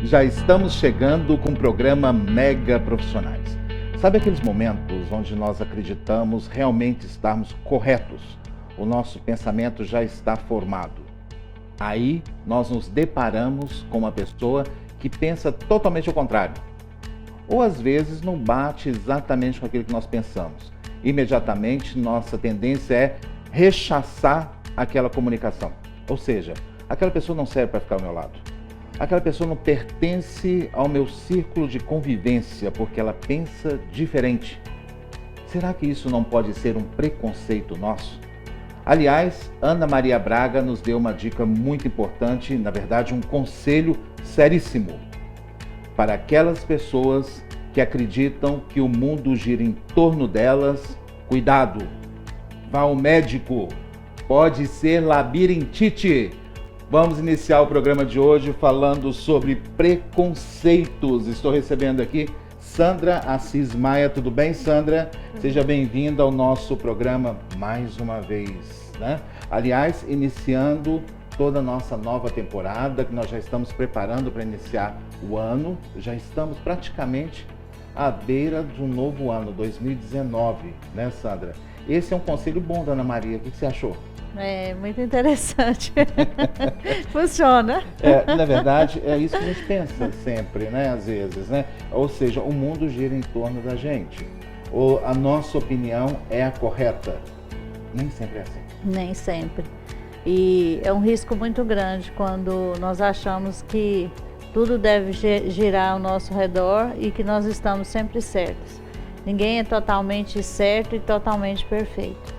Já estamos chegando com o programa Mega Profissionais. Sabe aqueles momentos onde nós acreditamos realmente estarmos corretos? O nosso pensamento já está formado. Aí nós nos deparamos com uma pessoa que pensa totalmente ao contrário. Ou às vezes não bate exatamente com aquilo que nós pensamos. Imediatamente nossa tendência é rechaçar aquela comunicação. Ou seja, aquela pessoa não serve para ficar ao meu lado. Aquela pessoa não pertence ao meu círculo de convivência porque ela pensa diferente. Será que isso não pode ser um preconceito nosso? Aliás, Ana Maria Braga nos deu uma dica muito importante, na verdade um conselho seríssimo. Para aquelas pessoas que acreditam que o mundo gira em torno delas, cuidado, vá ao médico, pode ser labirintite. Vamos iniciar o programa de hoje falando sobre preconceitos. Estou recebendo aqui Sandra Assis Maia. Tudo bem, Sandra? Seja bem-vinda ao nosso programa mais uma vez, né? Aliás, iniciando toda a nossa nova temporada, que nós já estamos preparando para iniciar o ano. Já estamos praticamente à beira de um novo ano, 2019, né, Sandra? Esse é um conselho bom da Ana Maria. O que você achou? É muito interessante. Funciona. Na verdade, é isso que a gente pensa sempre, né? Às vezes, né? Ou seja, o mundo gira em torno da gente. Ou a nossa opinião é a correta. Nem sempre é assim. Nem sempre. E é um risco muito grande quando nós achamos que tudo deve girar ao nosso redor e que nós estamos sempre certos. Ninguém é totalmente certo e totalmente perfeito.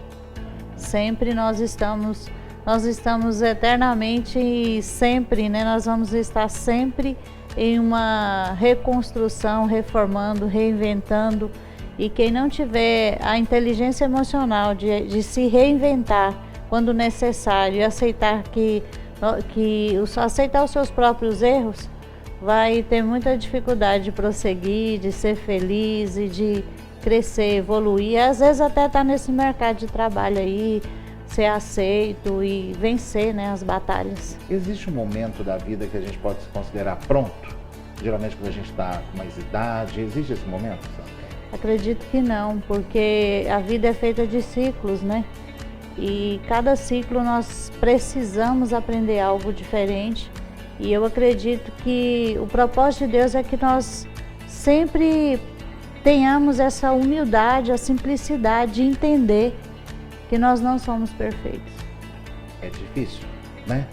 Sempre nós estamos eternamente e sempre, né? Nós vamos estar sempre em uma reconstrução, reformando, reinventando. E quem não tiver a inteligência emocional de se reinventar quando necessário e aceitar aceitar os seus próprios erros, vai ter muita dificuldade de prosseguir, de ser feliz e de crescer, evoluir, e às vezes até estar nesse mercado de trabalho aí, ser aceito e vencer, né, as batalhas. Existe um momento da vida que a gente pode se considerar pronto? Geralmente quando a gente está com mais idade, existe esse momento, Sandra? Acredito que não, porque a vida é feita de ciclos, né? E cada ciclo nós precisamos aprender algo diferente. E eu acredito que o propósito de Deus é que nós sempre tenhamos essa humildade, a simplicidade de entender que nós não somos perfeitos. É difícil, né?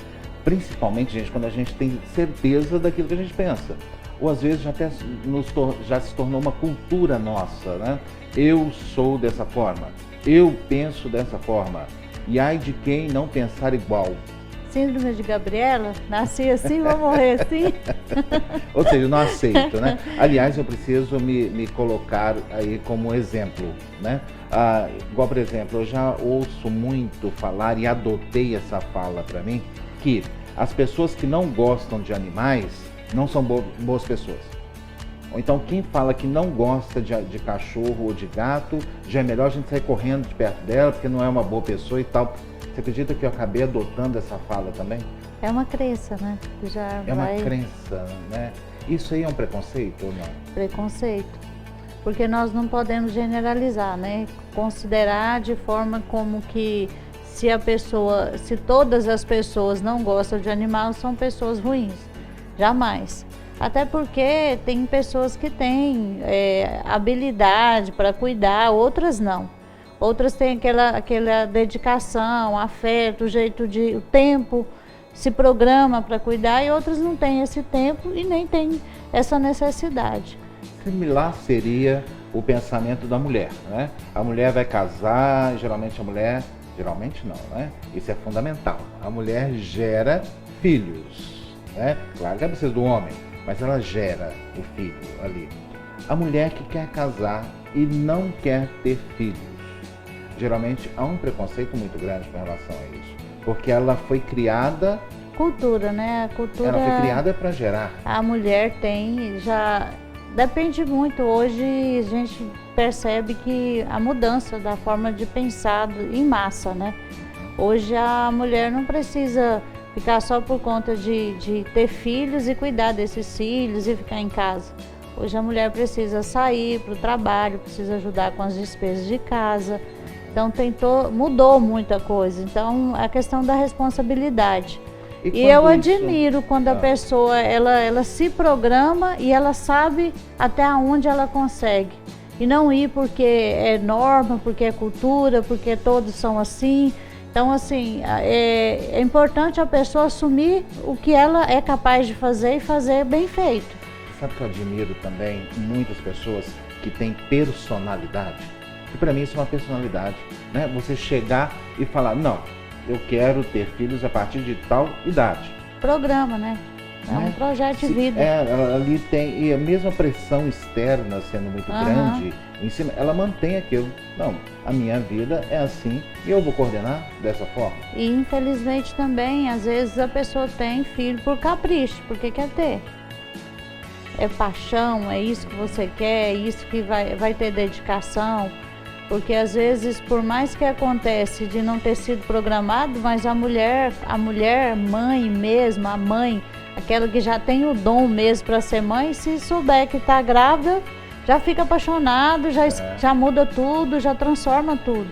Principalmente, gente, quando a gente tem certeza daquilo que a gente pensa. Ou às vezes já se tornou uma cultura nossa, né? Eu sou dessa forma, eu penso dessa forma. E ai de quem não pensar igual. Síndrome de Gabriela, nasci assim, vou morrer assim. Ou seja, eu não aceito, né? Aliás, eu preciso me colocar aí como exemplo, né? Igual, por exemplo, eu já ouço muito falar e adotei essa fala para mim, que as pessoas que não gostam de animais não são boas pessoas. Ou então quem fala que não gosta de cachorro ou de gato, já é melhor a gente sair correndo de perto dela, porque não é uma boa pessoa e tal. Você acredita que eu acabei adotando essa fala também? É uma crença, né? Uma crença, né? Isso aí é um preconceito ou não? Preconceito. Porque nós não podemos generalizar, né? Considerar de forma como que se todas as pessoas não gostam de animal, são pessoas ruins. Jamais. Até porque tem pessoas que têm habilidade para cuidar, outras não. Outras têm aquela dedicação, afeto, o tempo, se programa para cuidar, e outras não têm esse tempo e nem têm essa necessidade. Similar seria o pensamento da mulher, né? A mulher vai casar, geralmente não, né? Isso é fundamental. A mulher gera filhos, né? Claro que ela precisa do homem, mas ela gera o filho ali. A mulher que quer casar e não quer ter filhos, geralmente há um preconceito muito grande com relação a isso, porque ela foi criada... Cultura, né? Ela foi criada para gerar. A mulher já depende muito. Hoje a gente percebe que a mudança da forma de pensar em massa, né? Hoje a mulher não precisa ficar só por conta de ter filhos e cuidar desses filhos e ficar em casa. Hoje a mulher precisa sair para o trabalho, precisa ajudar com as despesas de casa. Então mudou muita coisa. Então a questão da responsabilidade. E eu admiro quando a pessoa ela se programa e ela sabe até onde ela consegue. E não ir porque é norma, porque é cultura, porque todos são assim. Então, assim, é importante a pessoa assumir o que ela é capaz de fazer e fazer bem feito. Sabe que eu admiro também muitas pessoas que têm personalidade? E para mim isso é uma personalidade, né? Você chegar e falar, não, eu quero ter filhos a partir de tal idade. Programa, né? É um projeto de vida. Ali tem, e a mesma pressão externa sendo muito grande em cima, ela mantém aquilo. Não, a minha vida é assim e eu vou coordenar dessa forma. E infelizmente também, às vezes a pessoa tem filho por capricho, porque quer ter. É paixão, é isso que você quer, é isso que vai ter dedicação. Porque às vezes, por mais que acontece de não ter sido programado, mas a mulher mãe mesmo, a mãe, aquela que já tem o dom mesmo para ser mãe, se souber que está grávida, já fica apaixonado, já muda tudo, já transforma tudo.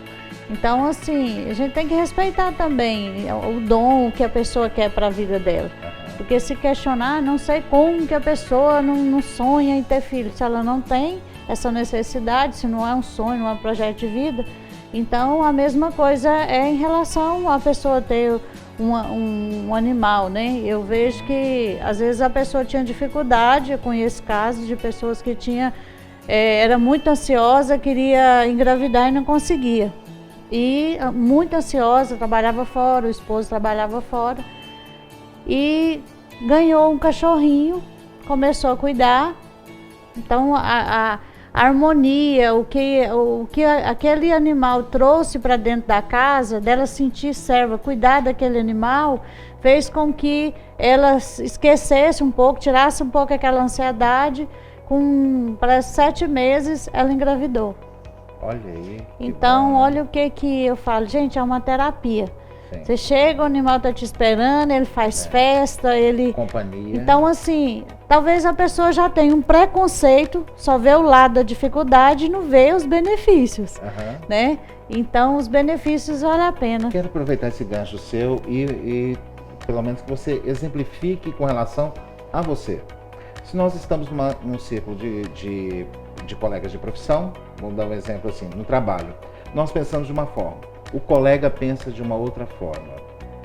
Então, assim, a gente tem que respeitar também o dom que a pessoa quer para a vida dela. Porque se questionar, não sei como que a pessoa não sonha em ter filho, se ela não tem essa necessidade, se não é um sonho, não é um projeto de vida. Então, a mesma coisa é em relação a pessoa ter um animal, né? Eu vejo que às vezes a pessoa tinha dificuldade, eu conheço casos de pessoas que era muito ansiosa, queria engravidar e não conseguia. E muito ansiosa, trabalhava fora, o esposo trabalhava fora. E ganhou um cachorrinho, começou a cuidar. Então a harmonia, o que aquele animal trouxe para dentro da casa, dela sentir serva, cuidar daquele animal, fez com que ela esquecesse um pouco, tirasse um pouco aquela ansiedade. Para 7 meses ela engravidou. Olha aí. Então, olha o que eu falo, gente, é uma terapia. Sim. Você chega, o animal está te esperando, ele faz festa, companhia. Então, assim, talvez a pessoa já tenha um preconceito, só vê o lado da dificuldade e não vê os benefícios, né? Então, os benefícios valem a pena. Quero aproveitar esse gancho seu e pelo menos que você exemplifique com relação a você. Se nós estamos num círculo de colegas de profissão, vamos dar um exemplo assim, no trabalho, nós pensamos de uma forma, o colega pensa de uma outra forma.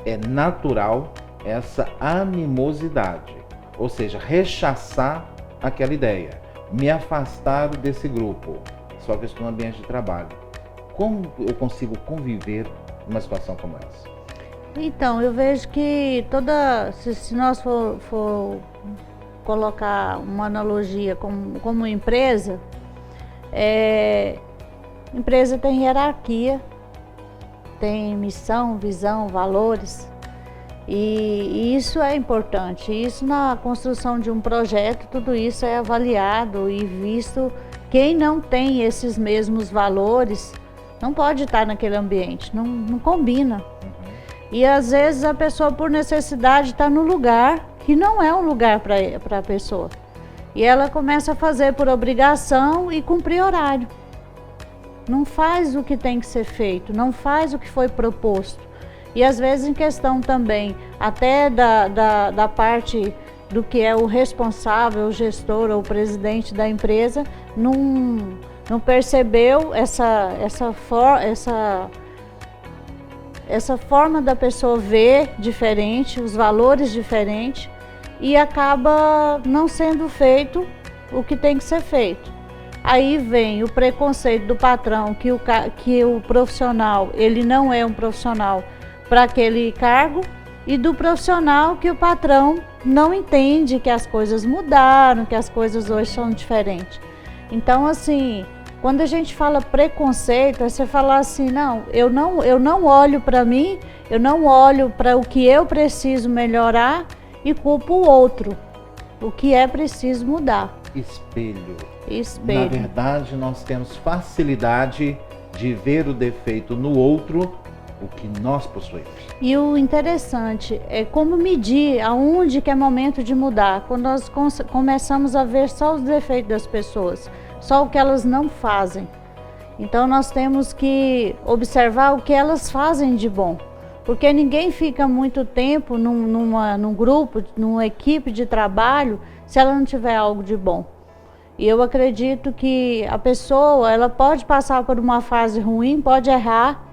É natural essa animosidade, ou seja, rechaçar aquela ideia, me afastar desse grupo, só que eu estou no ambiente de trabalho. Como eu consigo conviver numa situação como essa? Então, eu vejo que se nós for colocar uma analogia como empresa, empresa tem hierarquia, tem missão, visão, valores, e isso é importante. Isso na construção de um projeto, tudo isso é avaliado e visto. Quem não tem esses mesmos valores não pode estar naquele ambiente, não combina. E às vezes a pessoa, por necessidade, está no lugar que não é um lugar para a pessoa. E ela começa a fazer por obrigação e cumprir horário. Não faz o que tem que ser feito, não faz o que foi proposto. E às vezes em questão também, até da parte do que é o responsável, o gestor ou o presidente da empresa, não percebeu essa forma da pessoa ver diferente, os valores diferentes, e acaba não sendo feito o que tem que ser feito. Aí vem o preconceito do patrão, que o profissional, ele não é um profissional para aquele cargo, e do profissional que o patrão não entende que as coisas mudaram, que as coisas hoje são diferentes. Então, assim, quando a gente fala preconceito, é você falar assim, não, eu não olho para mim, eu não olho para o que eu preciso melhorar e culpo o outro, o que é preciso mudar. Espelho. Espelho. Na verdade, nós temos facilidade de ver o defeito no outro o que nós possuímos. E o interessante é como medir aonde que é momento de mudar, quando nós começamos a ver só os defeitos das pessoas, só o que elas não fazem. Então nós temos que observar o que elas fazem de bom, porque ninguém fica muito tempo num grupo, numa equipe de trabalho, se ela não tiver algo de bom. E eu acredito que a pessoa, ela pode passar por uma fase ruim, pode errar,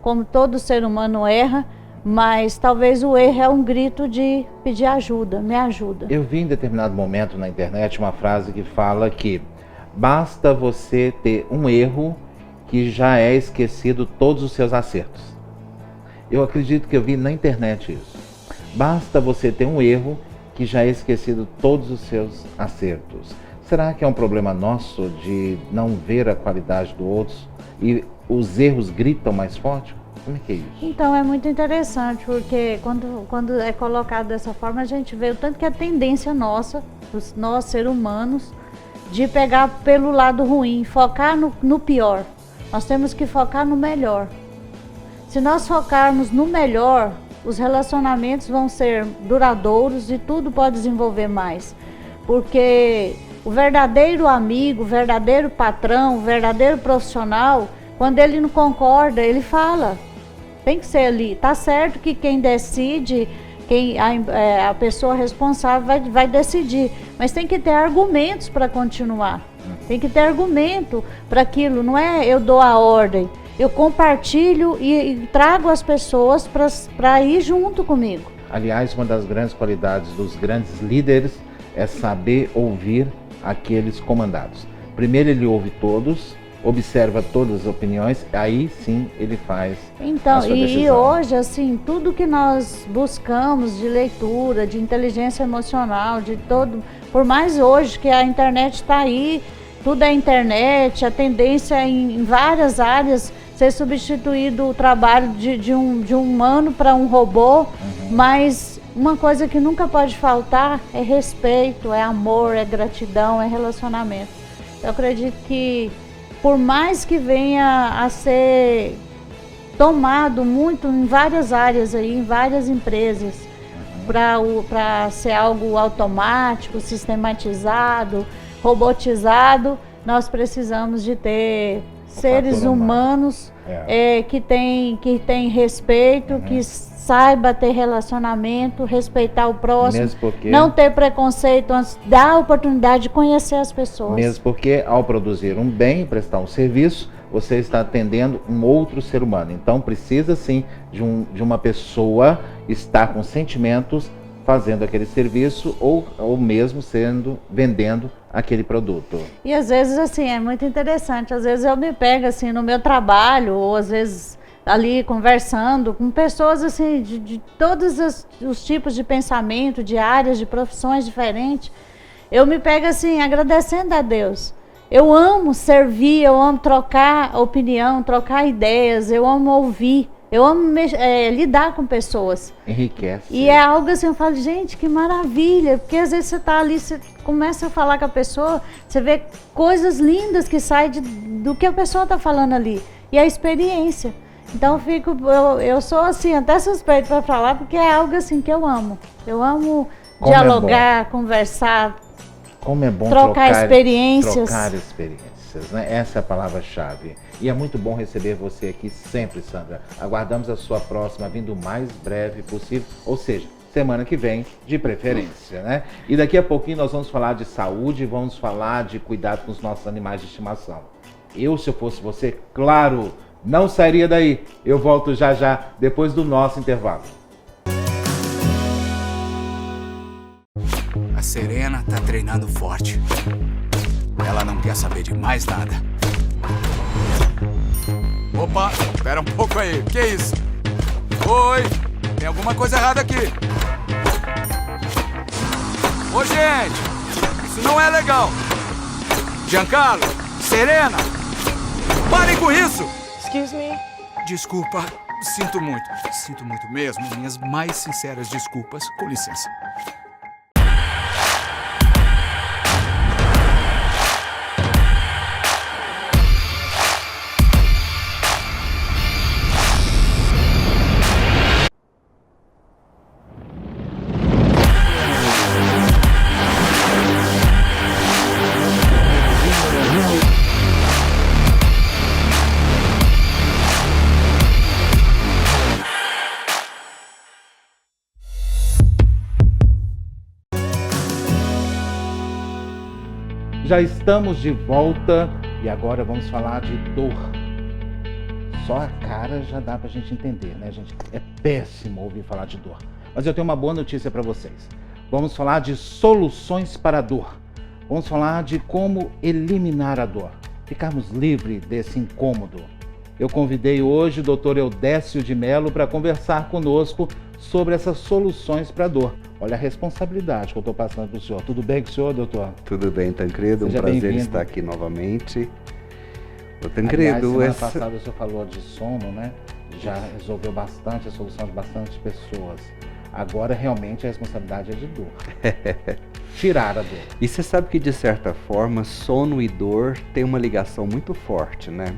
como todo ser humano erra, mas talvez o erro é um grito de pedir ajuda, me ajuda. Eu vi em determinado momento na internet uma frase que fala que basta você ter um erro que já é esquecido todos os seus acertos. Eu acredito que eu vi na internet isso. Basta você ter um erro que já é esquecido todos os seus acertos. Será que é um problema nosso de não ver a qualidade do outro e os erros gritam mais forte? Como é que é isso? Então é muito interessante, porque quando é colocado dessa forma, a gente vê o tanto que é tendência nossa, nós seres humanos, de pegar pelo lado ruim, focar no pior. Nós temos que focar no melhor. Se nós focarmos no melhor, os relacionamentos vão ser duradouros e tudo pode desenvolver mais. Porque o verdadeiro amigo, o verdadeiro patrão, o verdadeiro profissional, quando ele não concorda, ele fala. Tem que ser ali. Tá certo que quem decide, a pessoa responsável vai decidir, mas tem que ter argumentos para continuar. Tem que ter argumento para aquilo. Não é eu dou a ordem, eu compartilho e trago as pessoas para ir junto comigo. Aliás, uma das grandes qualidades dos grandes líderes é saber ouvir aqueles comandados. Primeiro ele ouve todos, observa todas as opiniões, aí sim ele faz a sua decisão. E hoje, assim, tudo que nós buscamos de leitura, de inteligência emocional, de todo, por mais hoje que a internet está aí, tudo é internet, a tendência em várias áreas ser substituído o trabalho de um humano para um robô, mas uma coisa que nunca pode faltar é respeito, é amor, é gratidão, é relacionamento. Eu acredito que por mais que venha a ser tomado muito em várias áreas aí, em várias empresas, para ser algo automático, sistematizado, robotizado, nós precisamos de ter seres humanos que tem respeito, que saiba ter relacionamento, respeitar o próximo, não ter preconceito, dar a oportunidade de conhecer as pessoas. Mesmo porque ao produzir um bem, prestar um serviço, você está atendendo um outro ser humano. Então precisa sim de uma pessoa estar com sentimentos fazendo aquele serviço ou mesmo vendendo aquele produto. E às vezes assim, é muito interessante, às vezes eu me pego assim no meu trabalho, ou às vezes ali conversando com pessoas assim de todos os tipos de pensamento, de áreas, de profissões diferentes, eu me pego assim agradecendo a Deus. Eu amo servir, eu amo trocar opinião, trocar ideias, eu amo ouvir, eu amo lidar com pessoas. Enriquece. E é algo assim, eu falo, gente, que maravilha, porque às vezes você está ali, você começa a falar com a pessoa, você vê coisas lindas que saem do que a pessoa está falando ali, e a experiência. Então eu sou assim, até suspeito para falar, porque é algo assim que eu amo. Eu amo dialogar, conversar, como é bom trocar experiências. Trocar experiências, né? Essa é a palavra-chave. E é muito bom receber você aqui sempre, Sandra. Aguardamos a sua próxima vindo o mais breve possível, ou seja, semana que vem, de preferência, né? E daqui a pouquinho nós vamos falar de saúde, vamos falar de cuidado com os nossos animais de estimação. Eu, se eu fosse você, claro, não sairia daí. Eu volto já já, depois do nosso intervalo. A Serena tá treinando forte. Ela não quer saber de mais nada. Opa, espera um pouco aí. Que isso? Oi, tem alguma coisa errada aqui. Ô, gente, isso não é legal. Giancarlo, Serena, parem com isso. Excuse me? Desculpa, sinto muito mesmo. Minhas mais sinceras desculpas. Com licença. Já estamos de volta e agora vamos falar de dor. Só a cara já dá pra gente entender, né, gente? É péssimo ouvir falar de dor. Mas eu tenho uma boa notícia para vocês. Vamos falar de soluções para a dor. Vamos falar de como eliminar a dor, ficarmos livres desse incômodo. Eu convidei hoje o Dr. Eudécio de Mello para conversar conosco sobre essas soluções para a dor. Olha a responsabilidade que eu estou passando para o senhor. Tudo bem com o senhor, doutor? Tudo bem, Tancredo. Seja um prazer bem-vindo. estar aqui novamente. Tancredo, semana passada o senhor falou de sono, né? Já resolveu bastante, a solução de bastante pessoas. Agora realmente a responsabilidade é de dor. Tirar a dor. E você sabe que, de certa forma, sono e dor têm uma ligação muito forte, né?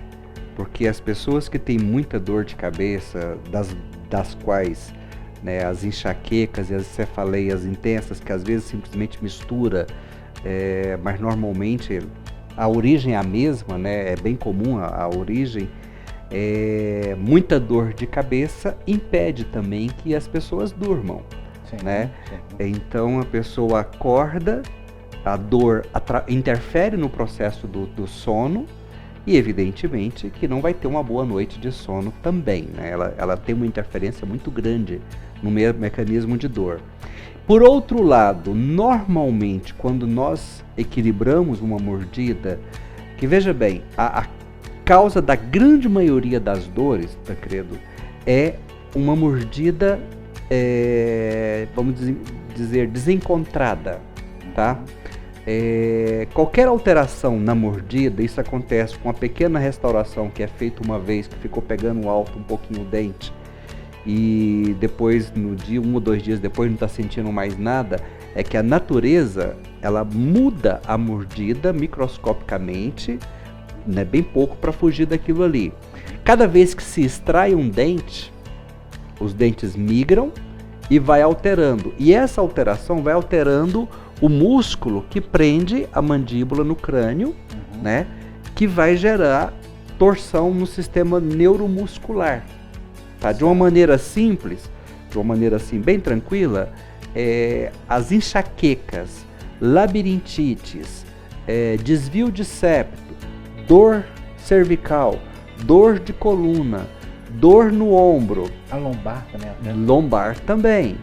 Porque as pessoas que têm muita dor de cabeça, das quais, né, as enxaquecas e as cefaleias intensas, que às vezes simplesmente mistura, mas normalmente a origem é a mesma, né? É bem comum a origem. Muita dor de cabeça impede também que as pessoas durmam, sim, né? Sim. Então a pessoa acorda, a dor interfere no processo do sono e evidentemente que não vai ter uma boa noite de sono também, né? Ela tem uma interferência muito grande no mecanismo de dor. Por outro lado, normalmente quando nós equilibramos uma mordida, que veja bem, a causa da grande maioria das dores, Tancredo, é uma mordida, vamos dizer, desencontrada, tá? Qualquer alteração na mordida, isso acontece com uma pequena restauração que é feita uma vez, que ficou pegando alto um pouquinho o dente, e depois, no dia, 1 ou 2 dias depois, não está sentindo mais nada, é que a natureza, ela muda a mordida microscopicamente, né, bem pouco para fugir daquilo ali. Cada vez que se extrai um dente, os dentes migram e vai alterando. E essa alteração vai alterando o músculo que prende a mandíbula no crânio, né, que vai gerar torção no sistema neuromuscular. Tá? De uma maneira simples, de uma maneira assim bem tranquila, as enxaquecas, labirintites, desvio de septo, dor cervical, dor de coluna, dor no ombro. A lombar também. Lombar também.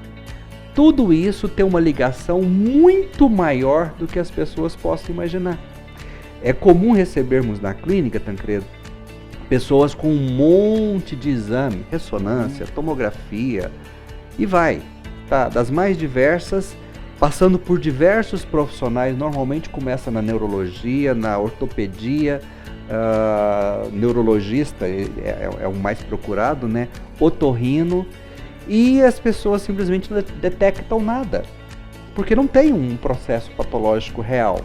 Tudo isso tem uma ligação muito maior do que as pessoas possam imaginar. É comum recebermos na clínica, Tancredo, pessoas com um monte de exame, ressonância, tomografia, e vai, tá? Das mais diversas, passando por diversos profissionais, normalmente começa na neurologia, na ortopedia, neurologista é o mais procurado, né? Otorrino, e as pessoas simplesmente não detectam nada, porque não tem um processo patológico real.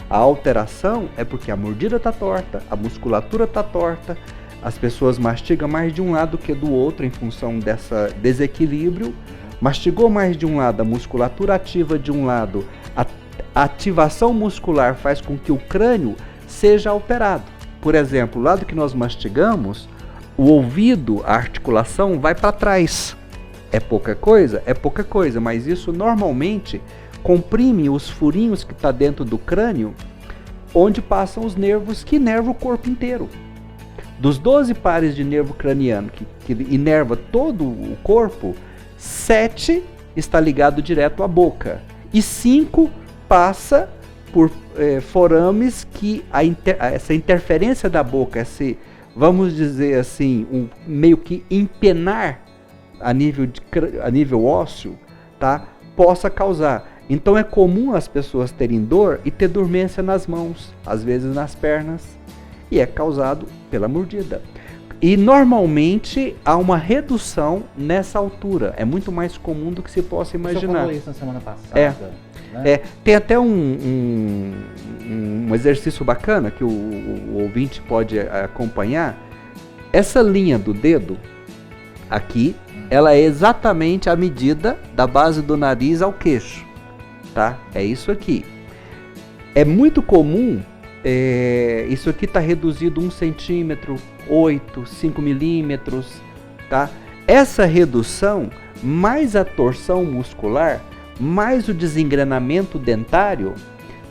A alteração é porque a mordida está torta, a musculatura está torta, as pessoas mastigam mais de um lado que do outro em função desse desequilíbrio. Mastigou mais de um lado, a musculatura ativa de um lado, a ativação muscular faz com que o crânio seja alterado. Por exemplo, o lado que nós mastigamos, o ouvido, a articulação vai para trás. É pouca coisa? É pouca coisa, mas isso normalmente comprime os furinhos que está dentro do crânio, onde passam os nervos que inervam o corpo inteiro. Dos 12 pares de nervo craniano que inerva todo o corpo, 7 está ligado direto à boca e 5 passa por forames que essa interferência da boca, vamos dizer assim, meio que empenar a nível ósseo, tá? Possa causar. Então é comum as pessoas terem dor e ter dormência nas mãos, às vezes nas pernas, e é causado pela mordida. E normalmente há uma redução nessa altura, é muito mais comum do que se possa imaginar. Você falou isso na semana passada. Né? Tem até um exercício bacana que o ouvinte pode acompanhar. Essa linha do dedo aqui, ela é exatamente a medida da base do nariz ao queixo, tá? É isso aqui. É muito comum, isso aqui está reduzido 1 centímetro, 8, 5 milímetros, tá? Essa redução, mais a torção muscular, mais o desengrenamento dentário,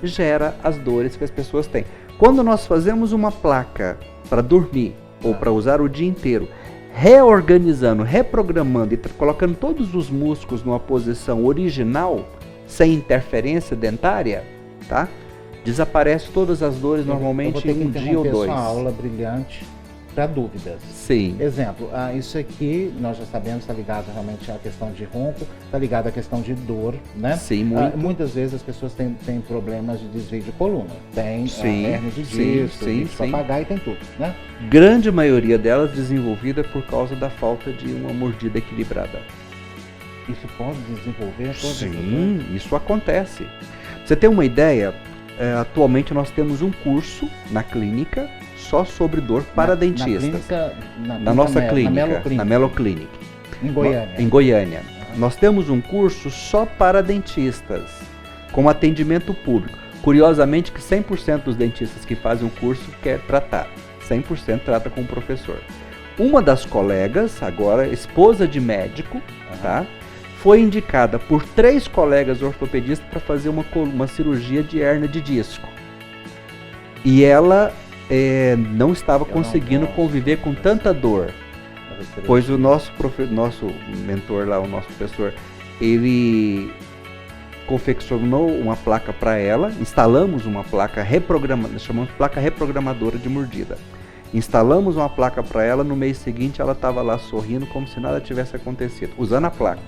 gera as dores que as pessoas têm. Quando nós fazemos uma placa para dormir ou para usar o dia inteiro, reorganizando, reprogramando e colocando todos os músculos numa posição original, sem interferência dentária, tá? Desaparece todas as dores normalmente em um dia ou dois. Uma aula brilhante para dúvidas. Sim. Exemplo, isso aqui nós já sabemos, está ligado realmente à questão de ronco, está ligado à questão de dor, né? Sim, muito. Muitas vezes as pessoas têm problemas de desvio de coluna, tem hernia de disco, de papagaio, tem tudo, né? Grande maioria delas desenvolvida por causa da falta de uma mordida equilibrada. Isso pode desenvolver? Sim, isso acontece. Você tem uma ideia? Atualmente nós temos um curso na clínica só sobre dor para dentistas. Na nossa clínica, na Melo Clinic. Em Goiânia. Em Goiânia. Nós temos um curso só para dentistas, com atendimento público. Curiosamente que 100% dos dentistas que fazem o curso quer tratar. 100% trata com o professor. Uma das colegas, agora esposa de médico, tá? Foi indicada por 3 colegas ortopedistas para fazer uma cirurgia de hérnia de disco. E ela não estava conseguindo conviver com tanta dor. Pois o nosso mentor lá, o nosso professor, ele confeccionou uma placa para ela, instalamos uma placa reprogramada, chamamos de placa reprogramadora de mordida. Instalamos uma placa para ela, no mês seguinte ela estava lá sorrindo como se nada tivesse acontecido, usando a placa.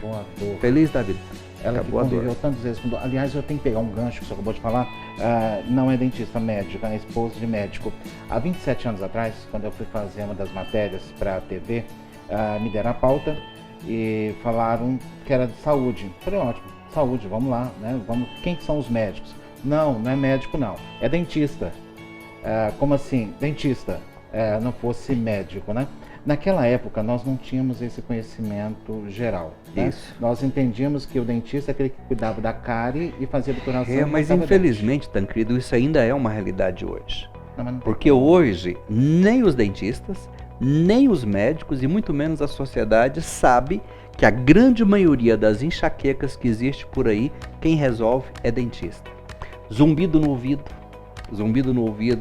Feliz da vida. Ela que conviveu tantas vezes com dor. Aliás, eu tenho que pegar um gancho que você acabou de falar. Não é dentista, médico, é esposa de médico. Há 27 anos atrás, quando eu fui fazer uma das matérias para a TV, me deram a pauta e falaram que era de saúde. Falei, ótimo, saúde, vamos lá, né? Quem que são os médicos? Não é médico não, é dentista. Como assim? Dentista. Não fosse médico, né? Naquela época nós não tínhamos esse conhecimento geral, né? Isso. Nós entendíamos que o dentista é aquele que cuidava da cárie e fazia depuração. Mas infelizmente, Tancredo, isso ainda é uma realidade hoje. Não porque hoje nem os dentistas, nem os médicos e muito menos a sociedade sabe que a grande maioria das enxaquecas que existe por aí, quem resolve é dentista. Zumbido no ouvido,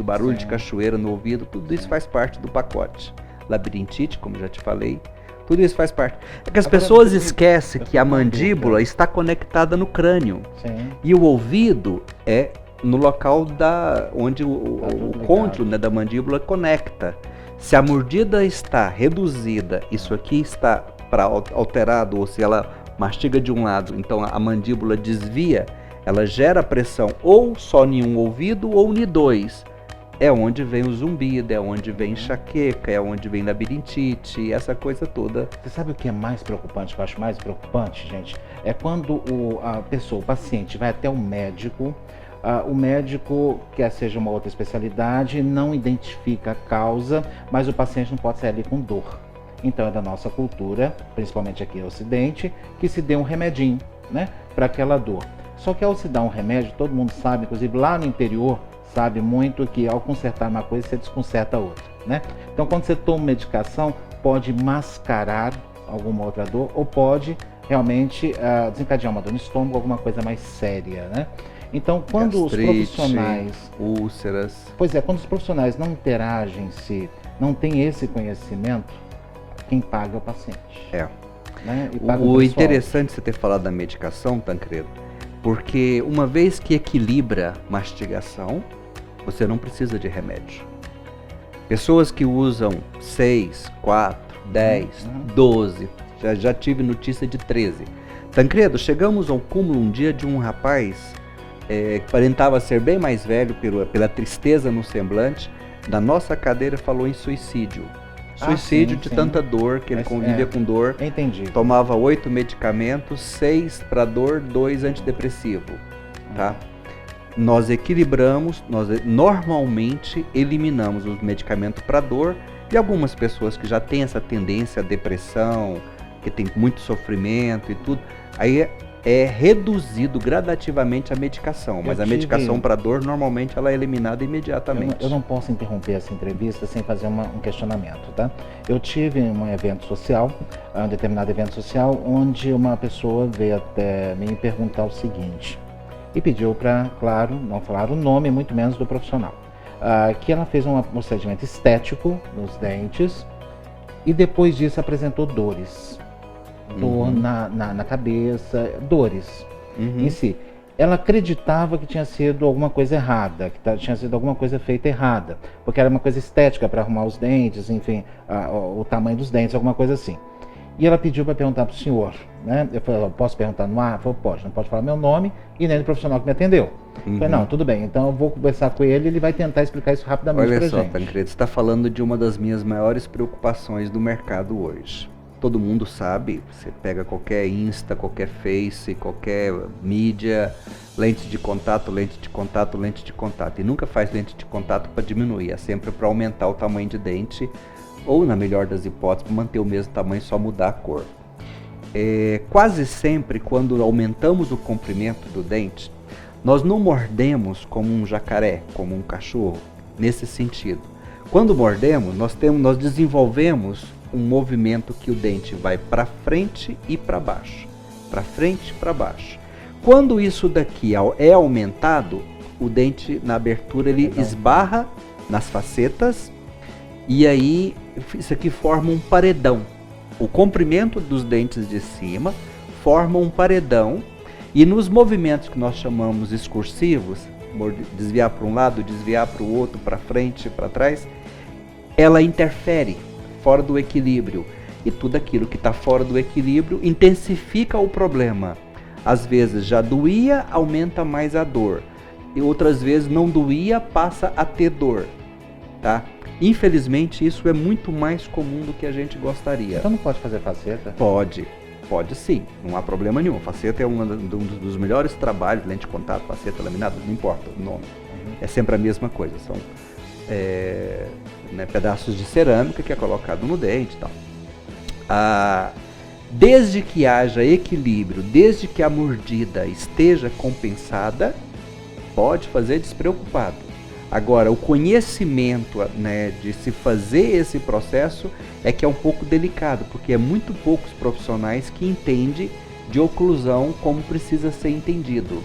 barulho de cachoeira no ouvido, tudo isso faz parte do pacote. Labirintite, como já te falei, tudo isso faz parte. É que as pessoas esquecem que a mandíbula está conectada no crânio. Sim. E o ouvido é no local onde o côndilo, né, da mandíbula conecta. Se a mordida está reduzida, isso aqui está alterado, ou se ela mastiga de um lado, então a mandíbula desvia, ela gera pressão ou só em um ouvido ou em 2. É onde vem o zumbido, é onde vem enxaqueca, é onde vem labirintite, essa coisa toda. Você sabe o que é mais preocupante, que eu acho mais preocupante, gente? É quando o paciente vai até o médico quer seja uma outra especialidade, não identifica a causa, mas o paciente não pode sair ali com dor. Então é da nossa cultura, principalmente aqui no Ocidente, que se dê um remedinho, né, para aquela dor. Só que ao se dar um remédio, todo mundo sabe, inclusive lá no interior, sabe muito que ao consertar uma coisa, você desconserta a outra, né? Então quando você toma medicação, pode mascarar alguma outra dor ou pode realmente desencadear uma dor no estômago, alguma coisa mais séria, né? Então quando gastrite, os profissionais... úlceras... Pois é, quando os profissionais não interagem, não tem esse conhecimento, quem paga é o paciente. Né? O interessante você ter falado da medicação, Tancredo, porque uma vez que equilibra mastigação, você não precisa de remédio. Pessoas que usam 6, 4, 10, 12, já tive notícia de 13. Tancredo, chegamos ao cúmulo um dia de um rapaz que aparentava ser bem mais velho pela tristeza no semblante, da nossa cadeira falou em suicídio. Suicídio de tanta dor, que ele convivia com dor. Entendi. Tomava 8 medicamentos, 6 para dor, 2 antidepressivo. Tá? Nós equilibramos, nós normalmente eliminamos os medicamentos para dor e algumas pessoas que já têm essa tendência à depressão, que tem muito sofrimento e tudo, aí é reduzido gradativamente a medicação, mas a medicação para dor normalmente ela é eliminada imediatamente. Eu não posso interromper essa entrevista sem fazer um questionamento, tá? Eu tive um evento social, um determinado evento social, onde uma pessoa veio até mim perguntar o seguinte: e pediu para, claro, não falar o nome, muito menos do profissional, que ela fez um procedimento estético nos dentes e depois disso apresentou dores. Dor na cabeça, dores em si. Ela acreditava que tinha sido alguma coisa errada, que tinha sido alguma coisa feita errada, porque era uma coisa estética para arrumar os dentes, enfim, o tamanho dos dentes, alguma coisa assim. E ela pediu para perguntar para o senhor, né? Eu falei, posso perguntar no ar? Ela falou, pode, não pode falar meu nome e nem do profissional que me atendeu. Eu falei, não, tudo bem, então eu vou conversar com ele, ele vai tentar explicar isso rapidamente para gente. Olha só, Tancredo, você está falando de uma das minhas maiores preocupações do mercado hoje. Todo mundo sabe, você pega qualquer Insta, qualquer Face, qualquer mídia, lente de contato, lente de contato, lente de contato. E nunca faz lente de contato para diminuir, é sempre para aumentar o tamanho de dente, ou na melhor das hipóteses, para manter o mesmo tamanho, só mudar a cor. Quase sempre, quando aumentamos o comprimento do dente, nós não mordemos como um jacaré, como um cachorro, nesse sentido. Quando mordemos, nós desenvolvemos um movimento que o dente vai para frente e para baixo, para frente e para baixo. Quando isso daqui é aumentado, o dente na abertura ele esbarra nas facetas e aí isso aqui forma um paredão. O comprimento dos dentes de cima forma um paredão e nos movimentos que nós chamamos excursivos, desviar para um lado, desviar para o outro, para frente, para trás, ela interfere fora do equilíbrio, e tudo aquilo que está fora do equilíbrio intensifica o problema. Às vezes já doía, aumenta mais a dor, e outras vezes não doía, passa a ter dor, tá? Infelizmente isso é muito mais comum do que a gente gostaria. Então não pode fazer faceta? Pode sim, não há problema nenhum. Faceta é um dos melhores trabalhos, lente de contato, faceta laminada, não importa o nome, é sempre a mesma coisa, são pedaços de cerâmica que é colocado no dente e tal. Desde que haja equilíbrio, desde que a mordida esteja compensada, pode fazer despreocupado. Agora, o conhecimento, de se fazer esse processo é que é um pouco delicado, porque é muito poucos profissionais que entendem de oclusão como precisa ser entendido.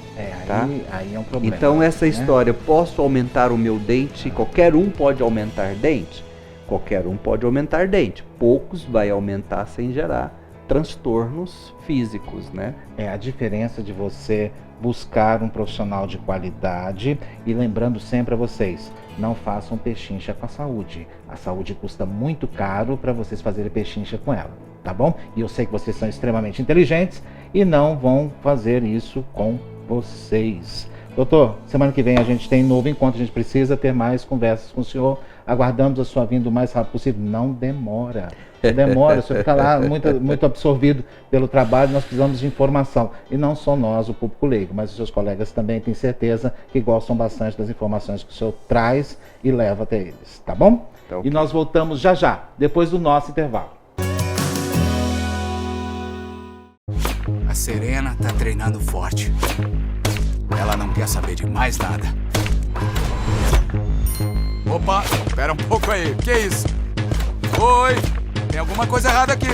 Aí é um problema. Então essa história, posso aumentar o meu dente? Qualquer um pode aumentar dente? Qualquer um pode aumentar dente. Poucos vai aumentar sem gerar transtornos físicos, né? É a diferença de você buscar um profissional de qualidade e lembrando sempre a vocês, não façam pechincha com a saúde. A saúde custa muito caro para vocês fazerem pechincha com ela, tá bom? E eu sei que vocês são extremamente inteligentes e não vão fazer isso com vocês. Doutor, semana que vem a gente tem novo encontro, a gente precisa ter mais conversas com o senhor. Aguardamos a sua vinda o mais rápido possível. Não demora. Não demora, o senhor fica lá muito absorvido pelo trabalho, nós precisamos de informação. E não só nós, o público leigo, mas os seus colegas também têm certeza que gostam bastante das informações que o senhor traz e leva até eles, tá bom? Então, e nós voltamos já, depois do nosso intervalo. A Serena tá treinando forte. Ela não quer saber de mais nada. Opa, espera um pouco aí. Que isso? Oi, tem alguma coisa errada aqui.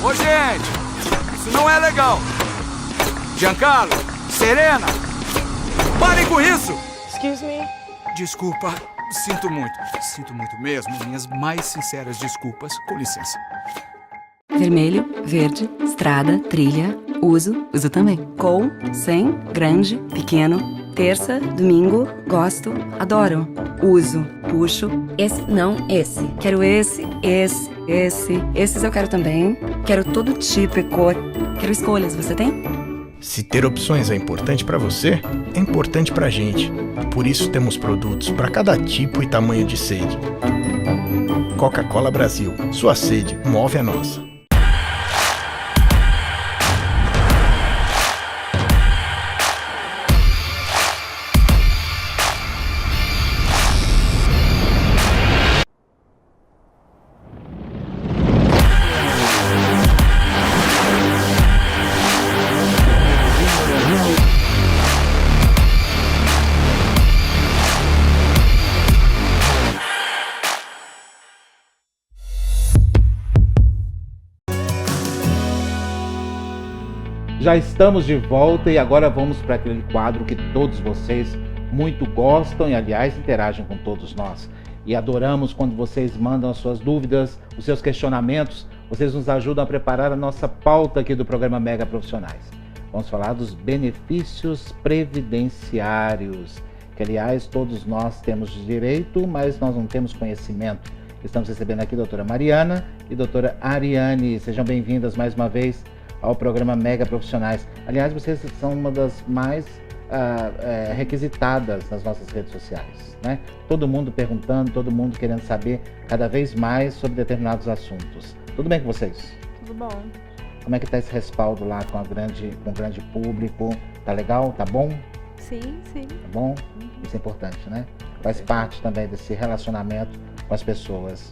Ô, gente, isso não é legal. Giancarlo, Serena, parem com isso. Excuse me. Desculpa, sinto muito mesmo. Minhas mais sinceras desculpas. Com licença. Vermelho, verde, estrada, trilha, uso também. Com, sem, grande, pequeno, terça, domingo, gosto, adoro. Uso, puxo, esse não, esse. Quero esse. Esses eu quero também. Quero todo tipo e cor. Quero escolhas, você tem? Se ter opções é importante para você, é importante pra gente. Por isso temos produtos para cada tipo e tamanho de sede. Coca-Cola Brasil, sua sede move a nossa. Já estamos de volta e agora vamos para aquele quadro que todos vocês muito gostam e, aliás, interagem com todos nós. E adoramos quando vocês mandam as suas dúvidas, os seus questionamentos. Vocês nos ajudam a preparar a nossa pauta aqui do programa Mega Profissionais. Vamos falar dos benefícios previdenciários, que, aliás, todos nós temos direito, mas nós não temos conhecimento. Estamos recebendo aqui a doutora Mariana e a doutora Ariane. Sejam bem-vindas mais uma vez ao programa Mega Profissionais. Aliás, vocês são uma das mais requisitadas nas nossas redes sociais, né? Todo mundo perguntando, todo mundo querendo saber cada vez mais sobre determinados assuntos. Tudo bem com vocês? Tudo bom. Como é que tá esse respaldo lá com o grande público? Tá legal? Tá bom? Sim. Tá bom? Isso é importante, né? Faz parte também desse relacionamento com as pessoas.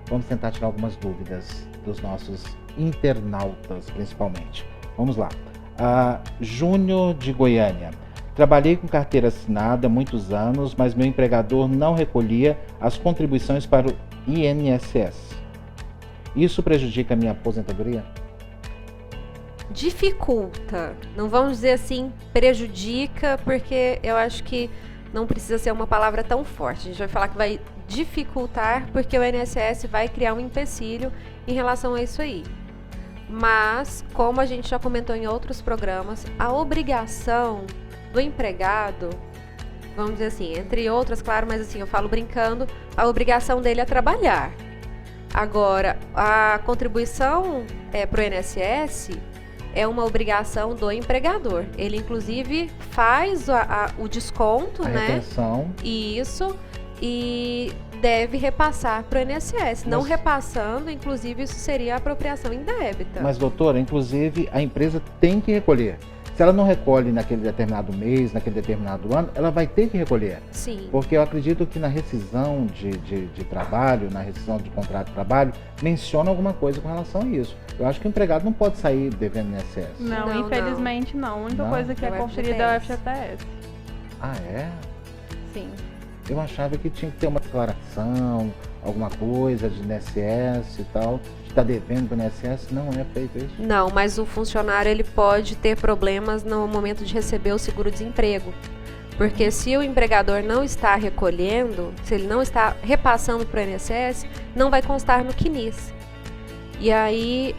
Vamos tentar tirar algumas dúvidas dos nossos internautas, principalmente. Vamos lá. Júnior de Goiânia. Trabalhei com carteira assinada há muitos anos, mas meu empregador não recolhia as contribuições para o INSS. Isso prejudica a minha aposentadoria? Dificulta. Não vamos dizer assim, prejudica, porque eu acho que não precisa ser uma palavra tão forte. A gente vai falar que vai dificultar, porque o INSS vai criar um empecilho em relação a isso aí. Mas, como a gente já comentou em outros programas, a obrigação do empregado, vamos dizer assim, entre outras, claro, mas assim, eu falo brincando, a obrigação dele é trabalhar. Agora, a contribuição para o INSS é uma obrigação do empregador. Ele, inclusive, faz o desconto, A né? retenção. Isso, e deve repassar para o INSS. Não repassando, inclusive, isso seria apropriação indébita. Mas, doutora, inclusive, a empresa tem que recolher. Se ela não recolhe naquele determinado mês, naquele determinado ano, ela vai ter que recolher. Sim. Porque eu acredito que na rescisão de trabalho, na rescisão de contrato de trabalho, menciona alguma coisa com relação a isso. Eu acho que o empregado não pode sair devendo INSS. Não, Infelizmente não. A única Não? coisa que é É o conferida é o FGTS. FGTS. Ah, é? Sim. Eu achava que tinha que ter uma declaração, alguma coisa de INSS e tal. Está devendo para o INSS, não é feito isso? Não, mas o funcionário ele pode ter problemas no momento de receber o seguro-desemprego. Porque se o empregador não está recolhendo, se ele não está repassando para o INSS, não vai constar no CNIS. E aí,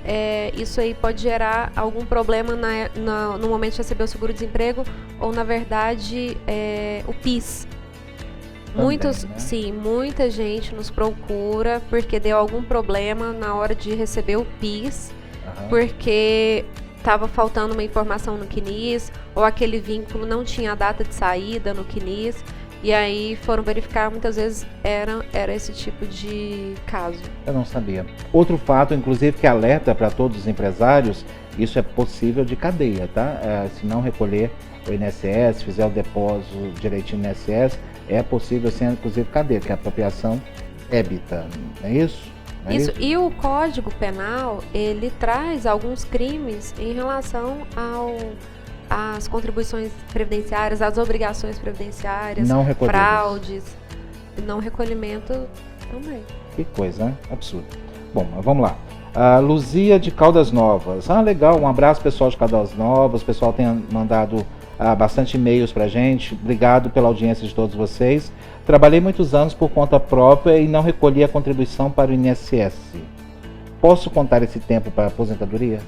isso aí pode gerar algum problema no momento de receber o seguro-desemprego ou, na verdade, o PIS. Também, né? Sim, muita gente nos procura porque deu algum problema na hora de receber o PIS, Aham. porque estava faltando uma informação no CNIS, ou aquele vínculo não tinha a data de saída no CNIS, e aí foram verificar, muitas vezes era esse tipo de caso. Eu não sabia. Outro fato, inclusive, que alerta para todos os empresários, isso é possível de cadeia, tá? Se não recolher o INSS, fizer o depósito direitinho no INSS, é possível ser, inclusive, cadeia, que é a apropriação ébita, não é isso? Não é Isso, e o Código Penal, ele traz alguns crimes em relação às contribuições previdenciárias, às obrigações previdenciárias, Não recolhidas. fraudes, não recolhimento também. Que coisa, né? Absurdo. Bom, mas vamos lá. Luzia de Caldas Novas. Legal, um abraço pessoal de Caldas Novas. O pessoal tem mandado bastante e-mails pra gente. Obrigado pela audiência de todos vocês. Trabalhei muitos anos por conta própria e não recolhi a contribuição para o INSS. Posso contar esse tempo para a aposentadoria?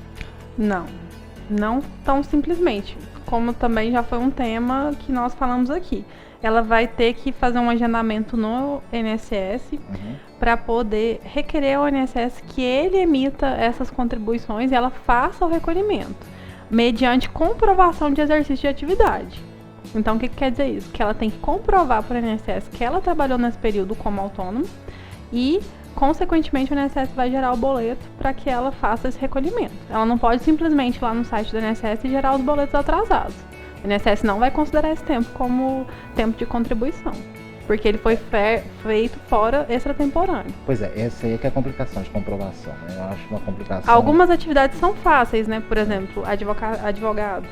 Não tão simplesmente. Como também já foi um tema que nós falamos aqui. Ela vai ter que fazer um agendamento no INSS para poder requerer ao INSS que ele emita essas contribuições e ela faça o recolhimento, mediante comprovação de exercício de atividade. Então, o que quer dizer isso? Que ela tem que comprovar para o INSS que ela trabalhou nesse período como autônoma e, consequentemente, o INSS vai gerar o boleto para que ela faça esse recolhimento. Ela não pode simplesmente ir lá no site do INSS e gerar os boletos atrasados. O INSS não vai considerar esse tempo como tempo de contribuição, porque ele foi feito fora extratemporâneo. Pois é, essa aí é que é a complicação de comprovação, né? Eu acho uma complicação. Algumas atividades são fáceis, né? Por exemplo, advogado.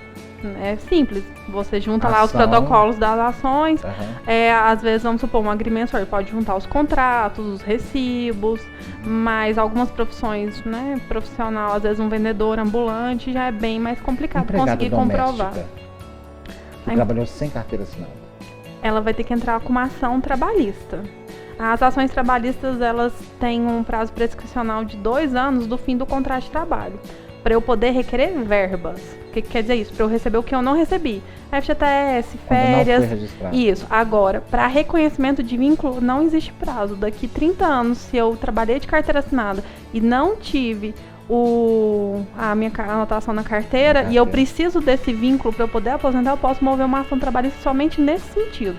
É simples. Você junta lá os Ação. protocolos das ações. Aham. Às vezes, vamos supor, um agrimensor pode juntar os contratos, os recibos, mas algumas profissões, né, profissional, às vezes um vendedor ambulante, já é bem mais complicado Empregada conseguir comprovar. doméstica que trabalhou sem carteira assinada. Ela vai ter que entrar com uma ação trabalhista. As ações trabalhistas, elas têm um prazo prescricional de 2 anos do fim do contrato de trabalho, para eu poder requerer verbas. O que quer dizer isso? Para eu receber o que eu não recebi. FGTS, Quando não férias. foi registrado. Isso. Agora, para reconhecimento de vínculo, não existe prazo. Daqui 30 anos, se eu trabalhei de carteira assinada e não tive a minha anotação na carteira, e eu preciso desse vínculo para eu poder aposentar, eu posso mover uma ação trabalhista somente nesse sentido.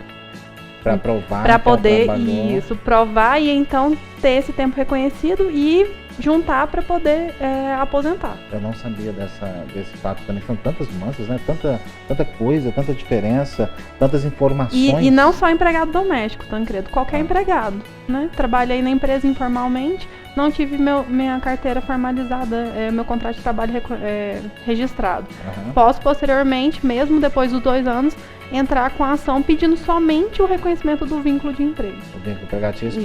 Para provar Para que ela poder trabalhou. provar e então ter esse tempo reconhecido e juntar para poder aposentar. Eu não sabia desse fato também. São tantas nuances, né? Tanta coisa, tanta diferença, tantas informações. E não só empregado doméstico, Tancredo, qualquer empregado, né? Trabalhei na empresa informalmente, não tive minha carteira formalizada, meu contrato de trabalho registrado. Aham. Posso posteriormente, mesmo depois dos 2 anos, entrar com a ação pedindo somente o reconhecimento do vínculo de emprego. O vínculo empregatício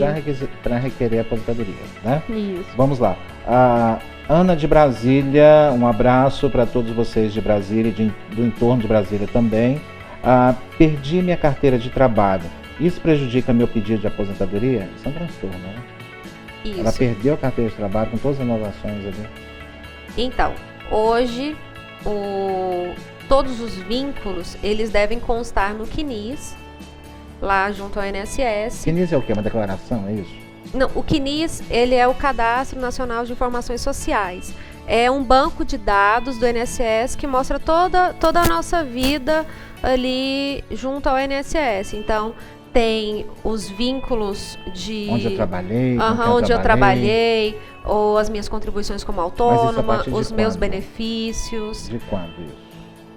para requerer a aposentadoria, né? Isso. Vamos lá. A Ana de Brasília, um abraço para todos vocês de Brasília e do entorno de Brasília também. Perdi minha carteira de trabalho. Isso prejudica meu pedido de aposentadoria? Isso é um transtorno, né? Isso. Ela perdeu a carteira de trabalho com todas as inovações ali. Então, hoje, todos os vínculos, eles devem constar no CNIS, lá junto ao INSS. CNIS é o quê? Uma declaração, é isso? Não, o CNIS, ele é o Cadastro Nacional de Informações Sociais. É um banco de dados do INSS que mostra toda a nossa vida ali junto ao INSS. Então, tem os vínculos de... Onde eu trabalhei, com quem onde eu trabalhei, ou as minhas contribuições como Mas isso a autônoma, partir de os meus quando? benefícios. De quando isso?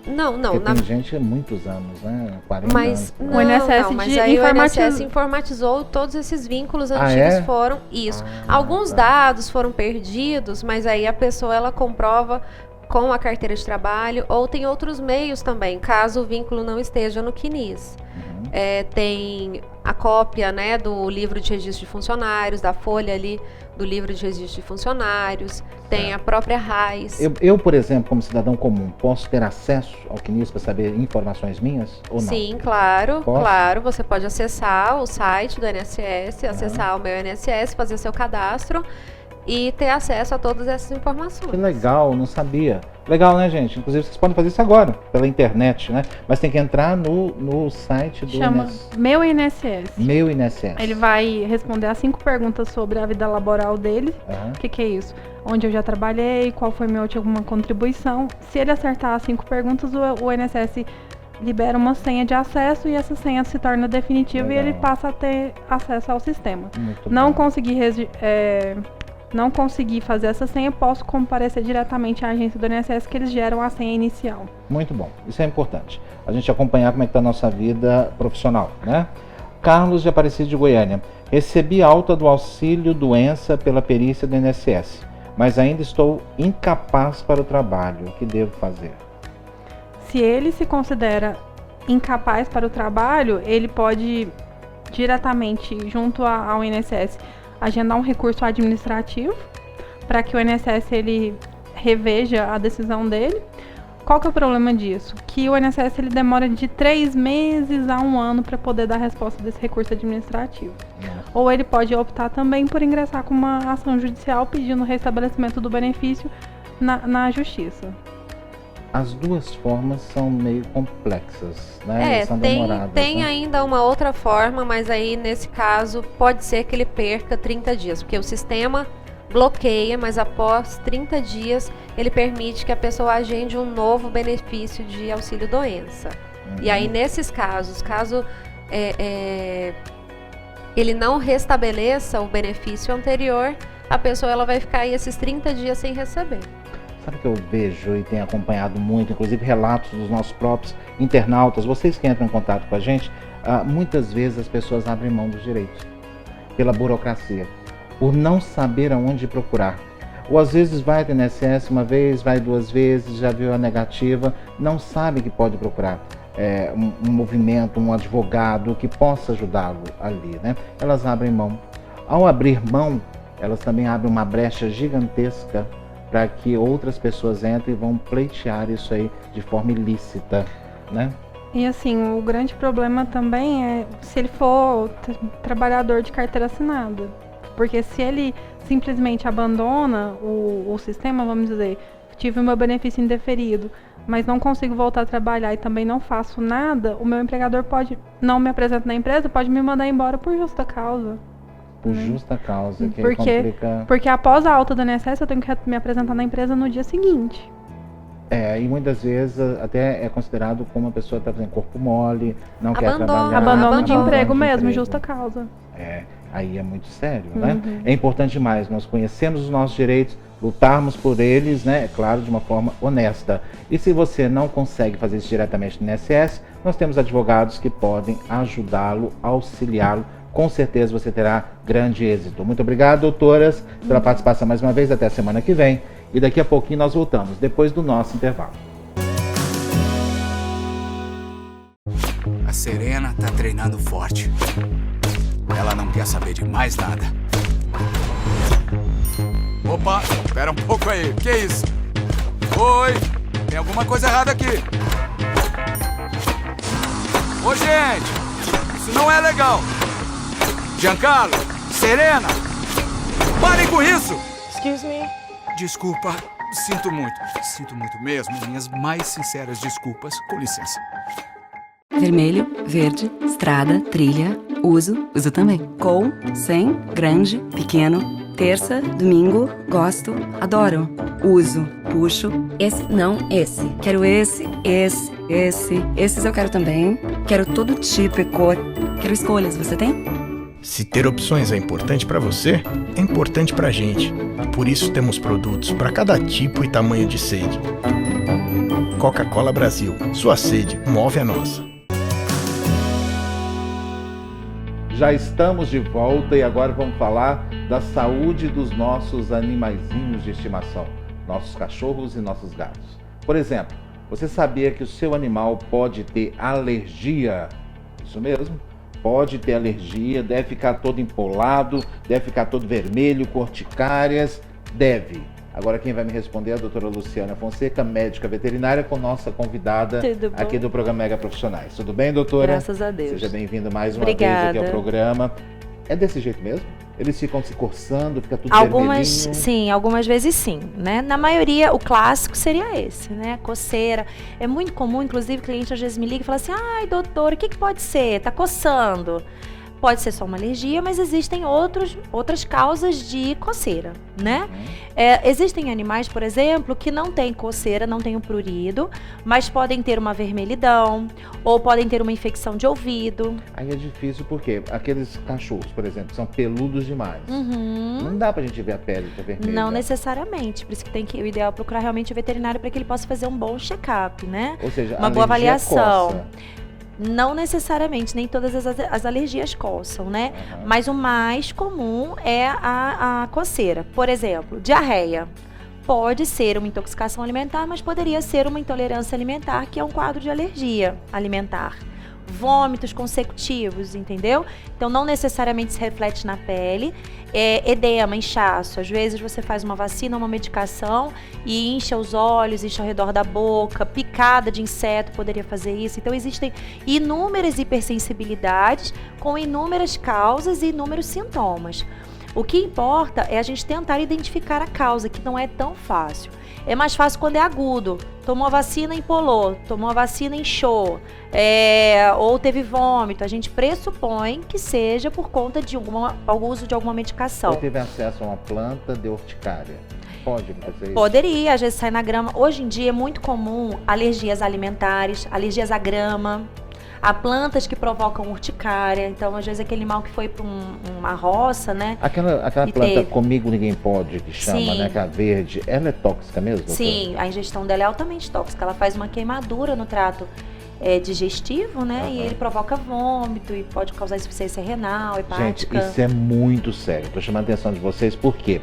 Não, Porque na tem gente há muitos anos, né? 40 Mas anos. O INSS mas de aí o informatiza- INSS informatizou todos esses vínculos Ah, antigos é? foram isso. Ah, Alguns tá. dados foram perdidos, mas aí a pessoa ela comprova com a carteira de trabalho ou tem outros meios também, caso o vínculo não esteja no CNIS. Uhum. Tem a cópia, né, do livro de registro de funcionários, da folha ali do livro de registro de funcionários, tem a própria RAIS. Eu, por exemplo, como cidadão comum, posso ter acesso ao CNIS para saber informações minhas ou não? Sim, claro, Posso? claro. Você pode acessar o site do INSS, acessar o meu INSS, fazer seu cadastro e ter acesso a todas essas informações. Que legal, não sabia. Legal, né, gente? Inclusive, vocês podem fazer isso agora, pela internet, né? Mas tem que entrar no site do Chama Meu INSS. Meu INSS. Ele vai responder as 5 perguntas sobre a vida laboral dele. Aham. O que é isso? Onde eu já trabalhei, qual foi minha última contribuição. Se ele acertar as 5 perguntas, o INSS libera uma senha de acesso e essa senha se torna definitiva Legal. e ele passa a ter acesso ao sistema. Muito Não bom. consegui fazer essa senha, posso comparecer diretamente à agência do INSS que eles geram a senha inicial. Muito bom, isso é importante. A gente acompanhar como é que está a nossa vida profissional, né? Carlos de Aparecida de Goiânia. Recebi alta do auxílio doença pela perícia do INSS, mas ainda estou incapaz para o trabalho. O que devo fazer? Se ele se considera incapaz para o trabalho, ele pode diretamente, junto ao INSS, agendar um recurso administrativo para que o INSS ele reveja a decisão dele. Qual que é o problema disso? Que o INSS ele demora de 3 meses a 1 ano para poder dar a resposta desse recurso administrativo. Ou ele pode optar também por ingressar com uma ação judicial pedindo o restabelecimento do benefício na justiça. As duas formas são meio complexas, né? São demoradas, tem né? ainda uma outra forma, mas aí nesse caso pode ser que ele perca 30 dias, porque o sistema bloqueia, mas após 30 dias ele permite que a pessoa agende um novo benefício de auxílio doença. E aí nesses casos, caso ele não restabeleça o benefício anterior, a pessoa ela vai ficar aí esses 30 dias sem receber. Sabe o que eu vejo e tenho acompanhado muito, inclusive relatos dos nossos próprios internautas, vocês que entram em contato com a gente, muitas vezes as pessoas abrem mão dos direitos pela burocracia, por não saber aonde procurar. Ou às vezes vai do INSS uma vez, vai 2 vezes, já viu a negativa, não sabe que pode procurar um movimento, um advogado que possa ajudá-lo ali, né? Elas abrem mão. Ao abrir mão, elas também abrem uma brecha gigantesca para que outras pessoas entrem e vão pleitear isso aí de forma ilícita, né? E assim, o grande problema também é se ele for trabalhador de carteira assinada. Porque se ele simplesmente abandona o sistema, vamos dizer, tive o meu benefício indeferido, mas não consigo voltar a trabalhar e também não faço nada, o meu empregador pode, não me apresenta na empresa, pode me mandar embora por justa causa. Por justa causa, que complica... Porque após a alta do INSS eu tenho que me apresentar na empresa no dia seguinte. E muitas vezes até é considerado como uma pessoa está fazendo corpo mole, não quer trabalhar. Abandono de emprego mesmo, justa causa. Aí é muito sério, né? É importante demais nós conhecermos os nossos direitos, lutarmos por eles, né? É claro, de uma forma honesta. E se você não consegue fazer isso diretamente no INSS, nós temos advogados que podem ajudá-lo, auxiliá-lo. Com certeza você terá grande êxito. Muito obrigado, doutoras, pela participação mais uma vez. Até a semana que vem. E daqui a pouquinho nós voltamos, depois do nosso intervalo. A Serena tá treinando forte. Ela não quer saber de mais nada. Opa, espera um pouco aí. Que isso? Oi, tem alguma coisa errada aqui. Ô, gente, isso não é legal. Giancarlo, Serena, parem com isso! Excuse me? Desculpa, sinto muito mesmo. Minhas mais sinceras desculpas. Com licença. Vermelho, verde, estrada, trilha, uso também. Com, sem, grande, pequeno, terça, domingo, gosto, adoro. Uso, puxo, esse, não, esse. Quero esses eu quero também. Quero todo tipo e cor. Quero escolhas, você tem? Se ter opções é importante para você, é importante para a gente. Por isso temos produtos para cada tipo e tamanho de sede. Coca-Cola Brasil, sua sede move a nossa. Já estamos de volta e agora vamos falar da saúde dos nossos animaizinhos de estimação, nossos cachorros e nossos gatos. Por exemplo, você sabia que o seu animal pode ter alergia? Isso mesmo? Pode ter alergia, deve ficar todo empolado, deve ficar todo vermelho, com urticárias, deve. Agora quem vai me responder é a doutora Luciana Fonseca, médica veterinária, com nossa convidada aqui do programa Mega Profissionais. Tudo bem, doutora? Graças a Deus. Seja bem-vinda mais uma vez aqui ao programa. É desse jeito mesmo? Eles ficam se coçando, fica tudo vermelhinho? Sim, algumas vezes sim, né? Na maioria, o clássico seria esse, né? Coceira. É muito comum, inclusive, o cliente às vezes me liga e fala assim: ai, doutora, o que pode ser? Tá coçando. Pode ser só uma alergia, mas existem outras causas de coceira, né? Existem animais, por exemplo, que não têm coceira, não têm o prurido, mas podem ter uma vermelhidão ou podem ter uma infecção de ouvido. Aí é difícil porque aqueles cachorros, por exemplo, são peludos demais. Não dá pra gente ver a pele tá vermelha. Não necessariamente, por isso que o ideal é procurar realmente o veterinário para que ele possa fazer um bom check-up, né? Ou seja, uma boa avaliação. Coça. Não necessariamente, nem todas as alergias coçam, né? Mas o mais comum é a coceira. Por exemplo, diarreia. Pode ser uma intoxicação alimentar, mas poderia ser uma intolerância alimentar, que é um quadro de alergia alimentar. Vômitos consecutivos, entendeu? Então não necessariamente se reflete na pele. Edema, inchaço. Às vezes você faz uma vacina, uma medicação e incha os olhos, incha ao redor da boca. Picada de inseto poderia fazer isso. Então existem inúmeras hipersensibilidades com inúmeras causas e inúmeros sintomas. O que importa é a gente tentar identificar a causa, que não é tão fácil. É mais fácil quando é agudo. Tomou a vacina, empolou. Tomou a vacina, inchou. Ou teve vômito. A gente pressupõe que seja por conta de o uso de alguma medicação. Ou teve acesso a uma planta de urticária. Pode acontecer isso? Poderia, às vezes sai na grama. Hoje em dia é muito comum alergias alimentares, alergias à grama. Há plantas que provocam urticária, então às vezes aquele animal que foi para uma roça, né? Aquela planta Comigo Ninguém Pode, que chama, Sim. né? Aquela verde, ela é tóxica mesmo? Sim, a ingestão dela é altamente tóxica, ela faz uma queimadura no trato digestivo, né? E ele provoca vômito e pode causar insuficiência renal, hepática. Gente, isso é muito sério. Estou chamando a atenção de vocês porque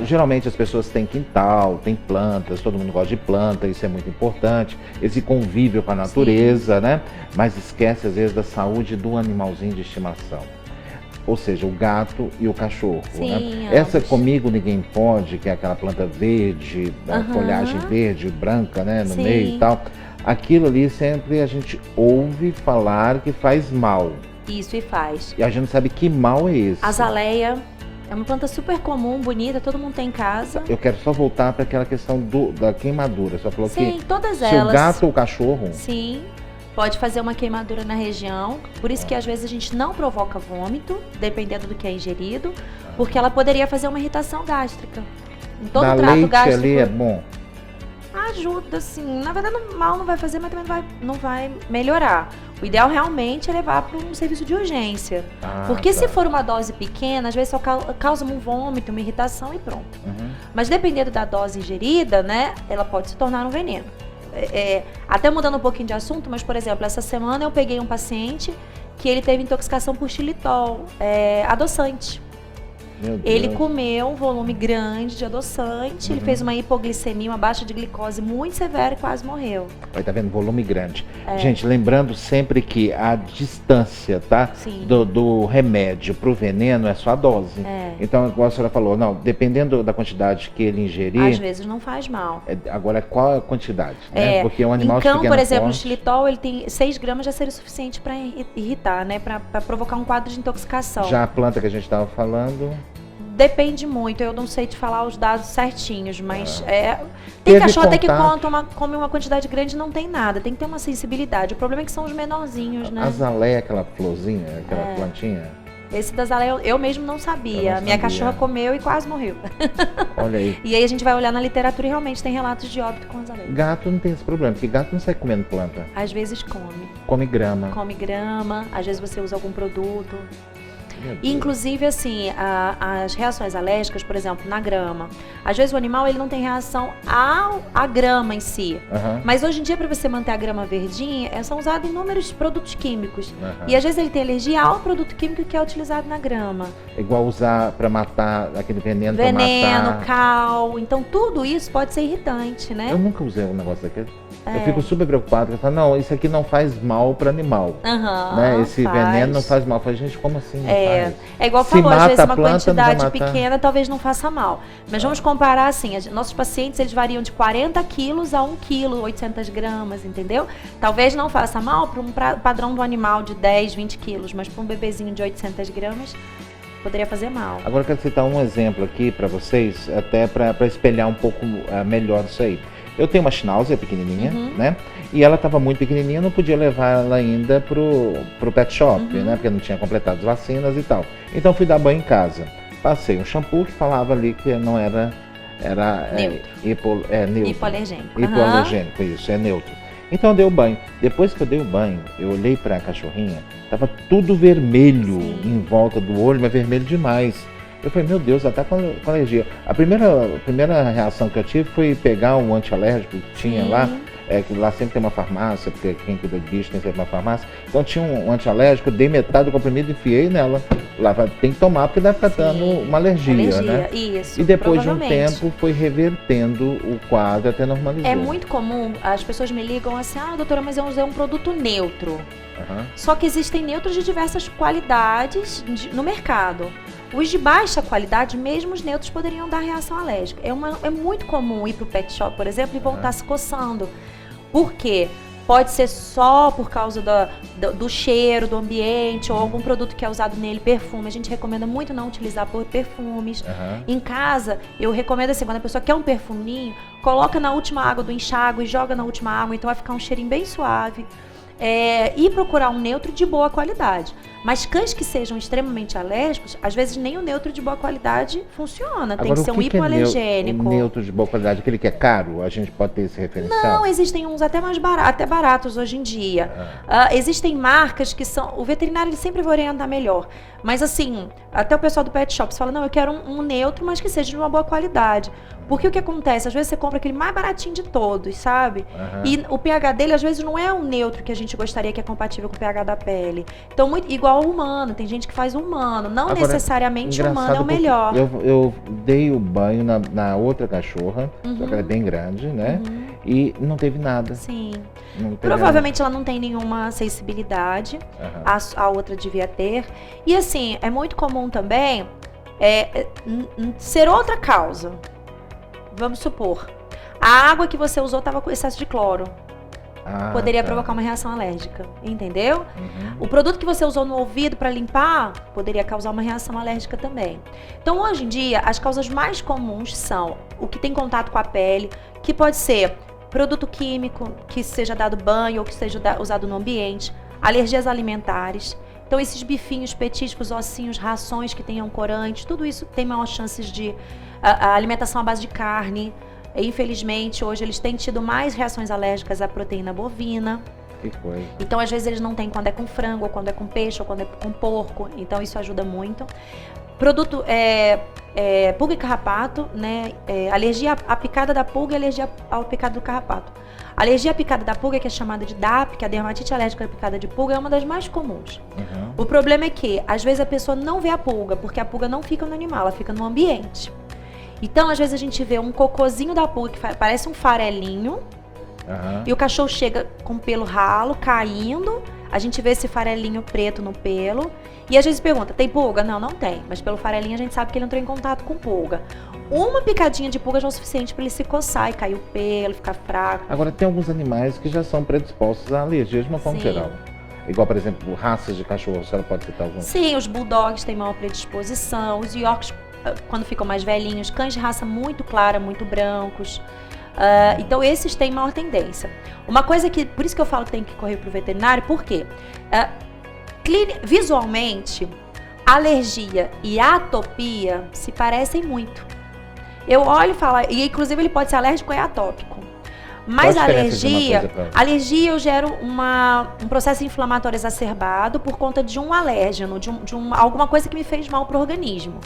geralmente as pessoas têm quintal, têm plantas, todo mundo gosta de planta, isso é muito importante. Esse convívio com a natureza, né? Mas esquece às vezes da saúde do animalzinho de estimação. Ou seja, o gato e o cachorro. Sim, né? Essa comigo ninguém pode, que é aquela planta verde, a folhagem verde, branca, né? No meio e tal. Aquilo ali sempre a gente ouve falar que faz mal. Isso, e faz. E a gente não sabe que mal é esse. Azaleia é uma planta super comum, bonita, todo mundo tem em casa. Eu quero só voltar para aquela questão da queimadura. Você falou Sim, que todas se elas. o gato ou o cachorro... Sim, pode fazer uma queimadura na região. Por isso que às vezes a gente não provoca vômito, dependendo do que é ingerido, porque ela poderia fazer uma irritação gástrica. Em todo da o trato leite gástrico ali é bom. ajuda, assim. Na verdade, mal não vai fazer, mas também não vai melhorar. O ideal realmente é levar para um serviço de urgência. Porque se for uma dose pequena, às vezes só causa um vômito, uma irritação e pronto. Mas dependendo da dose ingerida, né, ela pode se tornar um veneno. Até mudando um pouquinho de assunto, mas, por exemplo, essa semana eu peguei um paciente que ele teve intoxicação por xilitol, adoçante. Ele comeu um volume grande de adoçante, ele fez uma hipoglicemia, uma baixa de glicose muito severa e quase morreu. Aí tá vendo? Volume grande. Gente, lembrando sempre que a distância, tá? Do remédio pro veneno é só a dose. Então, igual a senhora falou, não, dependendo da quantidade que ele ingerir... Às vezes não faz mal. Agora, qual a quantidade? Né? Porque um animal então, de por exemplo, porte... o xilitol, ele tem 6 gramas já seria suficiente para irritar, né? Para provocar um quadro de intoxicação. Já a planta que a gente estava falando... Depende muito, eu não sei te falar os dados certinhos, mas tem cachorro até que come uma quantidade grande e não tem nada, tem que ter uma sensibilidade. O problema é que são os menorzinhos, né? Azaleia, aquela florzinha, aquela plantinha? Esse da azaleia eu mesmo não sabia. Minha cachorra comeu e quase morreu. Olha aí. E aí a gente vai olhar na literatura e realmente tem relatos de óbito com azaleia. Gato não tem esse problema, porque gato não sai comendo planta. Às vezes come. Come grama. Come grama, às vezes você usa algum produto. Inclusive, assim, as reações alérgicas, por exemplo, na grama. Às vezes o animal ele não tem reação à grama em si. Mas hoje em dia, para você manter a grama verdinha, são usados inúmeros produtos químicos. E às vezes ele tem alergia ao produto químico que é utilizado na grama. É igual usar para matar aquele veneno. Veneno, cal. Então tudo isso pode ser irritante, né? Eu nunca usei um negócio daquele. Eu fico super preocupado. Eu falo, não, isso aqui não faz mal para animal. Né? Esse veneno não faz mal. Eu falo, gente, como assim? É igual falou, às vezes uma quantidade pequena talvez não faça mal. Mas vamos comparar assim, nossos pacientes eles variam de 40 quilos a 1 quilo, 800 gramas, entendeu? Talvez não faça mal para um padrão do animal de 10, 20 quilos, mas para um bebezinho de 800 gramas poderia fazer mal. Agora eu quero citar um exemplo aqui para vocês, até para espelhar um pouco melhor isso aí. Eu tenho uma Schnauzer pequenininha, né? E ela estava muito pequenininha, não podia levar ela ainda pro pet shop, né? Porque não tinha completado as vacinas e tal. Então fui dar banho em casa. Passei um shampoo que falava ali que não era neutro. Neutro. Hipoalergênico. Hipoalergênico, isso, é neutro. Então eu dei o banho. Depois que eu dei o banho, eu olhei para a cachorrinha, tava tudo vermelho em volta do olho, mas vermelho demais. Eu falei, meu Deus, ela tá com alergia. A primeira reação que eu tive foi pegar um antialérgico que tinha lá, que lá sempre tem uma farmácia, porque quem cuida de bicho tem sempre uma farmácia. Então tinha um antialérgico, eu dei metade do comprimido e enfiei nela. Lá tem que tomar, porque deve estar dando uma alergia, né? Isso, e depois de um tempo foi revertendo o quadro até normalizar. É muito comum, as pessoas me ligam assim, doutora, mas eu usei um produto neutro. Só que existem neutros de diversas qualidades no mercado. Os de baixa qualidade, mesmo os neutros, poderiam dar reação alérgica. É muito comum ir para o pet shop, por exemplo, e voltar se coçando. Por quê? Pode ser só por causa do cheiro, do ambiente, ou algum produto que é usado nele, perfume. A gente recomenda muito não utilizar por perfumes. Em casa, eu recomendo assim, quando a pessoa quer um perfuminho, coloca na última água do enxágue e joga na última água, então vai ficar um cheirinho bem suave. E procurar um neutro de boa qualidade. Mas cães que sejam extremamente alérgicos, às vezes nem o neutro de boa qualidade funciona. Tem que ser um hipoalergênico. O neutro de boa qualidade, aquele que é caro, a gente pode ter esse referencial? Não, existem uns até mais baratos hoje em dia. Existem marcas que são... O veterinário ele sempre vai orientar melhor. Mas assim, até o pessoal do pet shop fala, não, eu quero um neutro, mas que seja de uma boa qualidade. Porque o que acontece? Às vezes você compra aquele mais baratinho de todos, sabe? E o pH dele, às vezes, não é um neutro que a gente gostaria que é compatível com o pH da pele. Então, igual ao humano, tem gente que faz humano. Não Agora, necessariamente o humano é o melhor. Eu dei o banho na outra cachorra, só que ela é bem grande, né? E não teve nada. Sim. Não teve Provavelmente ela não tem nenhuma sensibilidade. A outra devia ter. E assim, é muito comum também ser outra causa. Vamos supor, a água que você usou estava com excesso de cloro. Poderia provocar uma reação alérgica, entendeu? O produto que você usou no ouvido para limpar poderia causar uma reação alérgica também. Então, hoje em dia, as causas mais comuns são o que tem contato com a pele, que pode ser produto químico, que seja dado banho ou que seja usado no ambiente, alergias alimentares. Então, esses bifinhos, petiscos, ossinhos, rações que tenham corante, tudo isso tem maior chances de a alimentação à base de carne. Infelizmente, hoje eles têm tido mais reações alérgicas à proteína bovina. Que coisa. Então, às vezes, eles não têm quando é com frango, ou quando é com peixe, ou quando é com porco. Então, isso ajuda muito. Produto pulga e carrapato, né? Alergia à picada da pulga e alergia ao picado do carrapato. Alergia à picada da pulga, que é chamada de DAP, que é a dermatite alérgica à picada de pulga, é uma das mais comuns. O problema é que, às vezes, a pessoa não vê a pulga, porque a pulga não fica no animal, ela fica no ambiente. Então, às vezes, a gente vê um cocôzinho da pulga que parece um farelinho, e o cachorro chega com pelo ralo, caindo, a gente vê esse farelinho preto no pelo, e às vezes pergunta, tem pulga? Não, não tem, mas pelo farelinho a gente sabe que ele entrou em contato com pulga. Uma picadinha de pulga já é o suficiente para ele se coçar e cair o pelo, ficar fraco. Agora, tem alguns animais que já são predispostos a alergias de uma forma geral. Igual, por exemplo, raças de cachorro, a senhora pode citar alguns? Sim, os bulldogs têm maior predisposição, os yorks, quando ficam mais velhinhos, cães de raça muito clara, muito brancos. Então, esses têm maior tendência. Uma coisa que, por isso que eu falo que tem que correr para o veterinário, porque visualmente, alergia e atopia se parecem muito. Eu olho e falo, e inclusive ele pode ser alérgico e atópico. Mas a alergia eu gero um processo inflamatório exacerbado por conta de um alérgeno, alguma coisa que me fez mal para o organismo.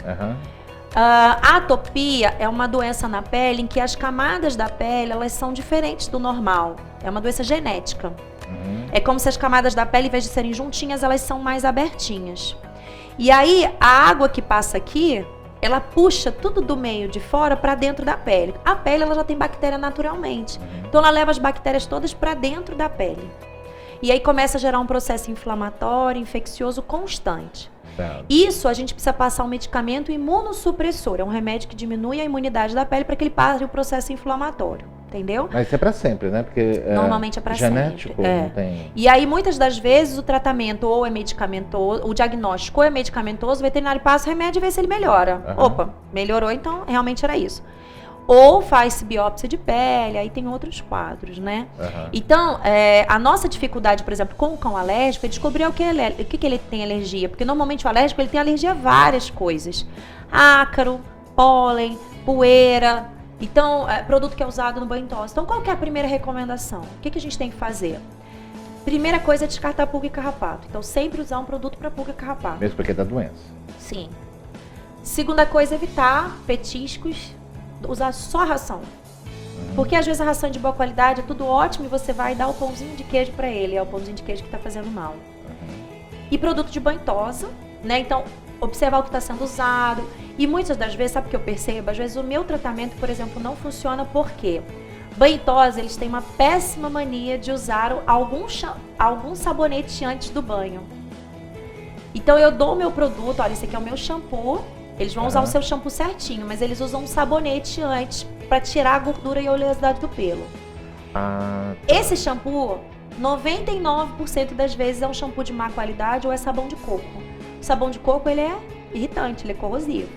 A atopia é uma doença na pele em que as camadas da pele elas são diferentes do normal. É uma doença genética. É como se as camadas da pele, em vez de serem juntinhas, elas são mais abertinhas. E aí, a água que passa aqui, ela puxa tudo do meio de fora para dentro da pele. A pele ela já tem bactéria naturalmente. Então, ela leva as bactérias todas para dentro da pele. E aí começa a gerar um processo inflamatório, infeccioso constante. Isso a gente precisa passar um medicamento imunossupressor. É um remédio que diminui a imunidade da pele para que ele pare o processo inflamatório. Entendeu? Mas isso é para sempre, né? Porque normalmente é para sempre. Genético não tem... E aí, muitas das vezes, o tratamento ou é medicamentoso, o diagnóstico ou é medicamentoso, o veterinário passa o remédio e vê se ele melhora. Opa, melhorou, então realmente era isso. Ou faz biópsia de pele, aí tem outros quadros, né? Então, a nossa dificuldade, por exemplo, com o cão alérgico é descobrir o que ele tem alergia. Porque normalmente o alérgico ele tem alergia a várias coisas. Ácaro, pólen, poeira. Então, produto que é usado no banho tosse. Então, qual que é a primeira recomendação? O que a gente tem que fazer? Primeira coisa é descartar pulga e carrapato. Então, sempre usar um produto para pulga e carrapato. Mesmo porque é da doença. Sim. Segunda coisa, evitar petiscos, usar só ração. Porque às vezes a ração é de boa qualidade, é tudo ótimo e você vai dar o pãozinho de queijo para ele. É o pãozinho de queijo que está fazendo mal. E produto de banho tosse, né? Então, observar o que está sendo usado. E muitas das vezes, sabe o que eu percebo? Às vezes o meu tratamento, por exemplo, não funciona porque banho tosse, eles têm uma péssima mania de usar algum sabonete antes do banho. Então eu dou o meu produto, olha, esse aqui é o meu shampoo. Eles vão usar o seu shampoo certinho, mas eles usam um sabonete antes para tirar a gordura e a oleosidade do pelo. Esse shampoo, 99% das vezes é um shampoo de má qualidade ou é sabão de coco. O sabão de coco, ele é irritante, ele é corrosivo.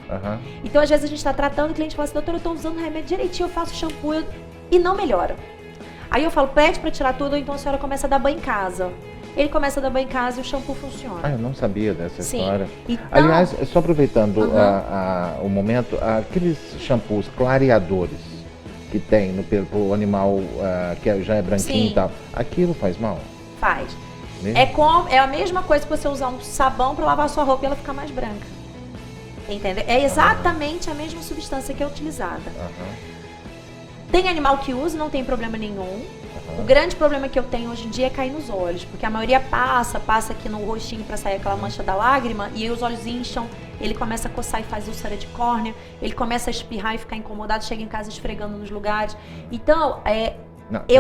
Então, às vezes, a gente está tratando e o cliente fala assim, doutora, eu estou usando o remédio direitinho, eu faço shampoo e não melhora. Aí eu falo, pede para tirar tudo, ou então a senhora começa a dar banho em casa. Ele começa a dar banho em casa e o shampoo funciona. Eu não sabia dessa história. Então, aliás, só aproveitando o momento, aqueles shampoos clareadores que tem no animal que já é branquinho e tal, aquilo faz mal? Faz. É a mesma coisa que você usar um sabão para lavar a sua roupa e ela ficar mais branca. Entendeu? É exatamente a mesma substância que é utilizada. Tem animal que usa, não tem problema nenhum. O grande problema que eu tenho hoje em dia é cair nos olhos, porque a maioria passa aqui no rostinho para sair aquela mancha da lágrima, e aí os olhos incham, ele começa a coçar e faz úlcera de córnea, ele começa a espirrar e ficar incomodado, chega em casa esfregando nos lugares. Então,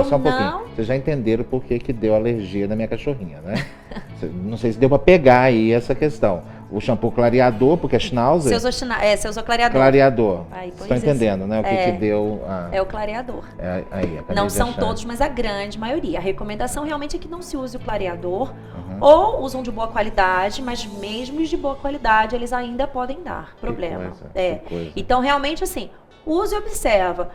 só um pouquinho. Vocês já entenderam por que deu alergia na minha cachorrinha, né? Não sei se deu para pegar aí essa questão. O shampoo clareador, porque é Schnauzer. Você usou clareador. Clareador. Estão entendendo, né? O que deu. É o clareador. Aí, não são todos, mas a grande maioria. A recomendação realmente é que não se use o clareador. Ou usam de boa qualidade, mas mesmo os de boa qualidade, eles ainda podem dar problema. Que coisa. Então, realmente, assim, use e observa.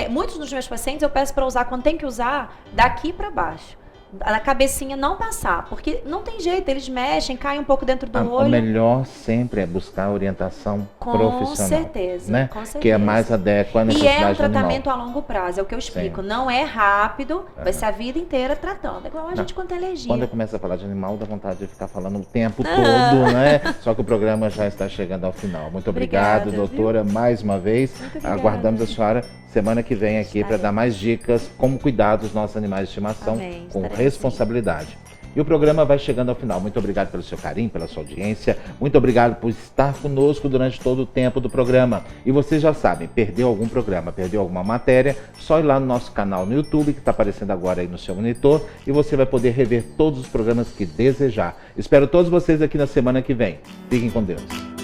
Muitos dos meus pacientes eu peço para usar, quando tem que usar, daqui para baixo. A cabecinha não passar, porque não tem jeito, eles mexem, caem um pouco dentro do olho. O melhor sempre é buscar orientação profissional. Com certeza, né? Com certeza. Que é mais adequada à necessidade do animal. E é um tratamento a longo prazo, é o que eu explico. Sim. Não é rápido, vai ser a vida inteira tratando. É igual a gente quando tem alergia. Quando eu começo a falar de animal, dá vontade de ficar falando o tempo todo, né? Só que o programa já está chegando ao final. Muito obrigado, doutora, mais uma vez. Aguardamos a senhora semana que vem aqui para dar mais dicas como cuidar dos nossos animais de estimação com responsabilidade. E o programa vai chegando ao final. Muito obrigado pelo seu carinho, pela sua audiência. Muito obrigado por estar conosco durante todo o tempo do programa. E vocês já sabem, perdeu algum programa, perdeu alguma matéria, só ir lá no nosso canal no YouTube, que está aparecendo agora aí no seu monitor, e você vai poder rever todos os programas que desejar. Espero todos vocês aqui na semana que vem. Fiquem com Deus.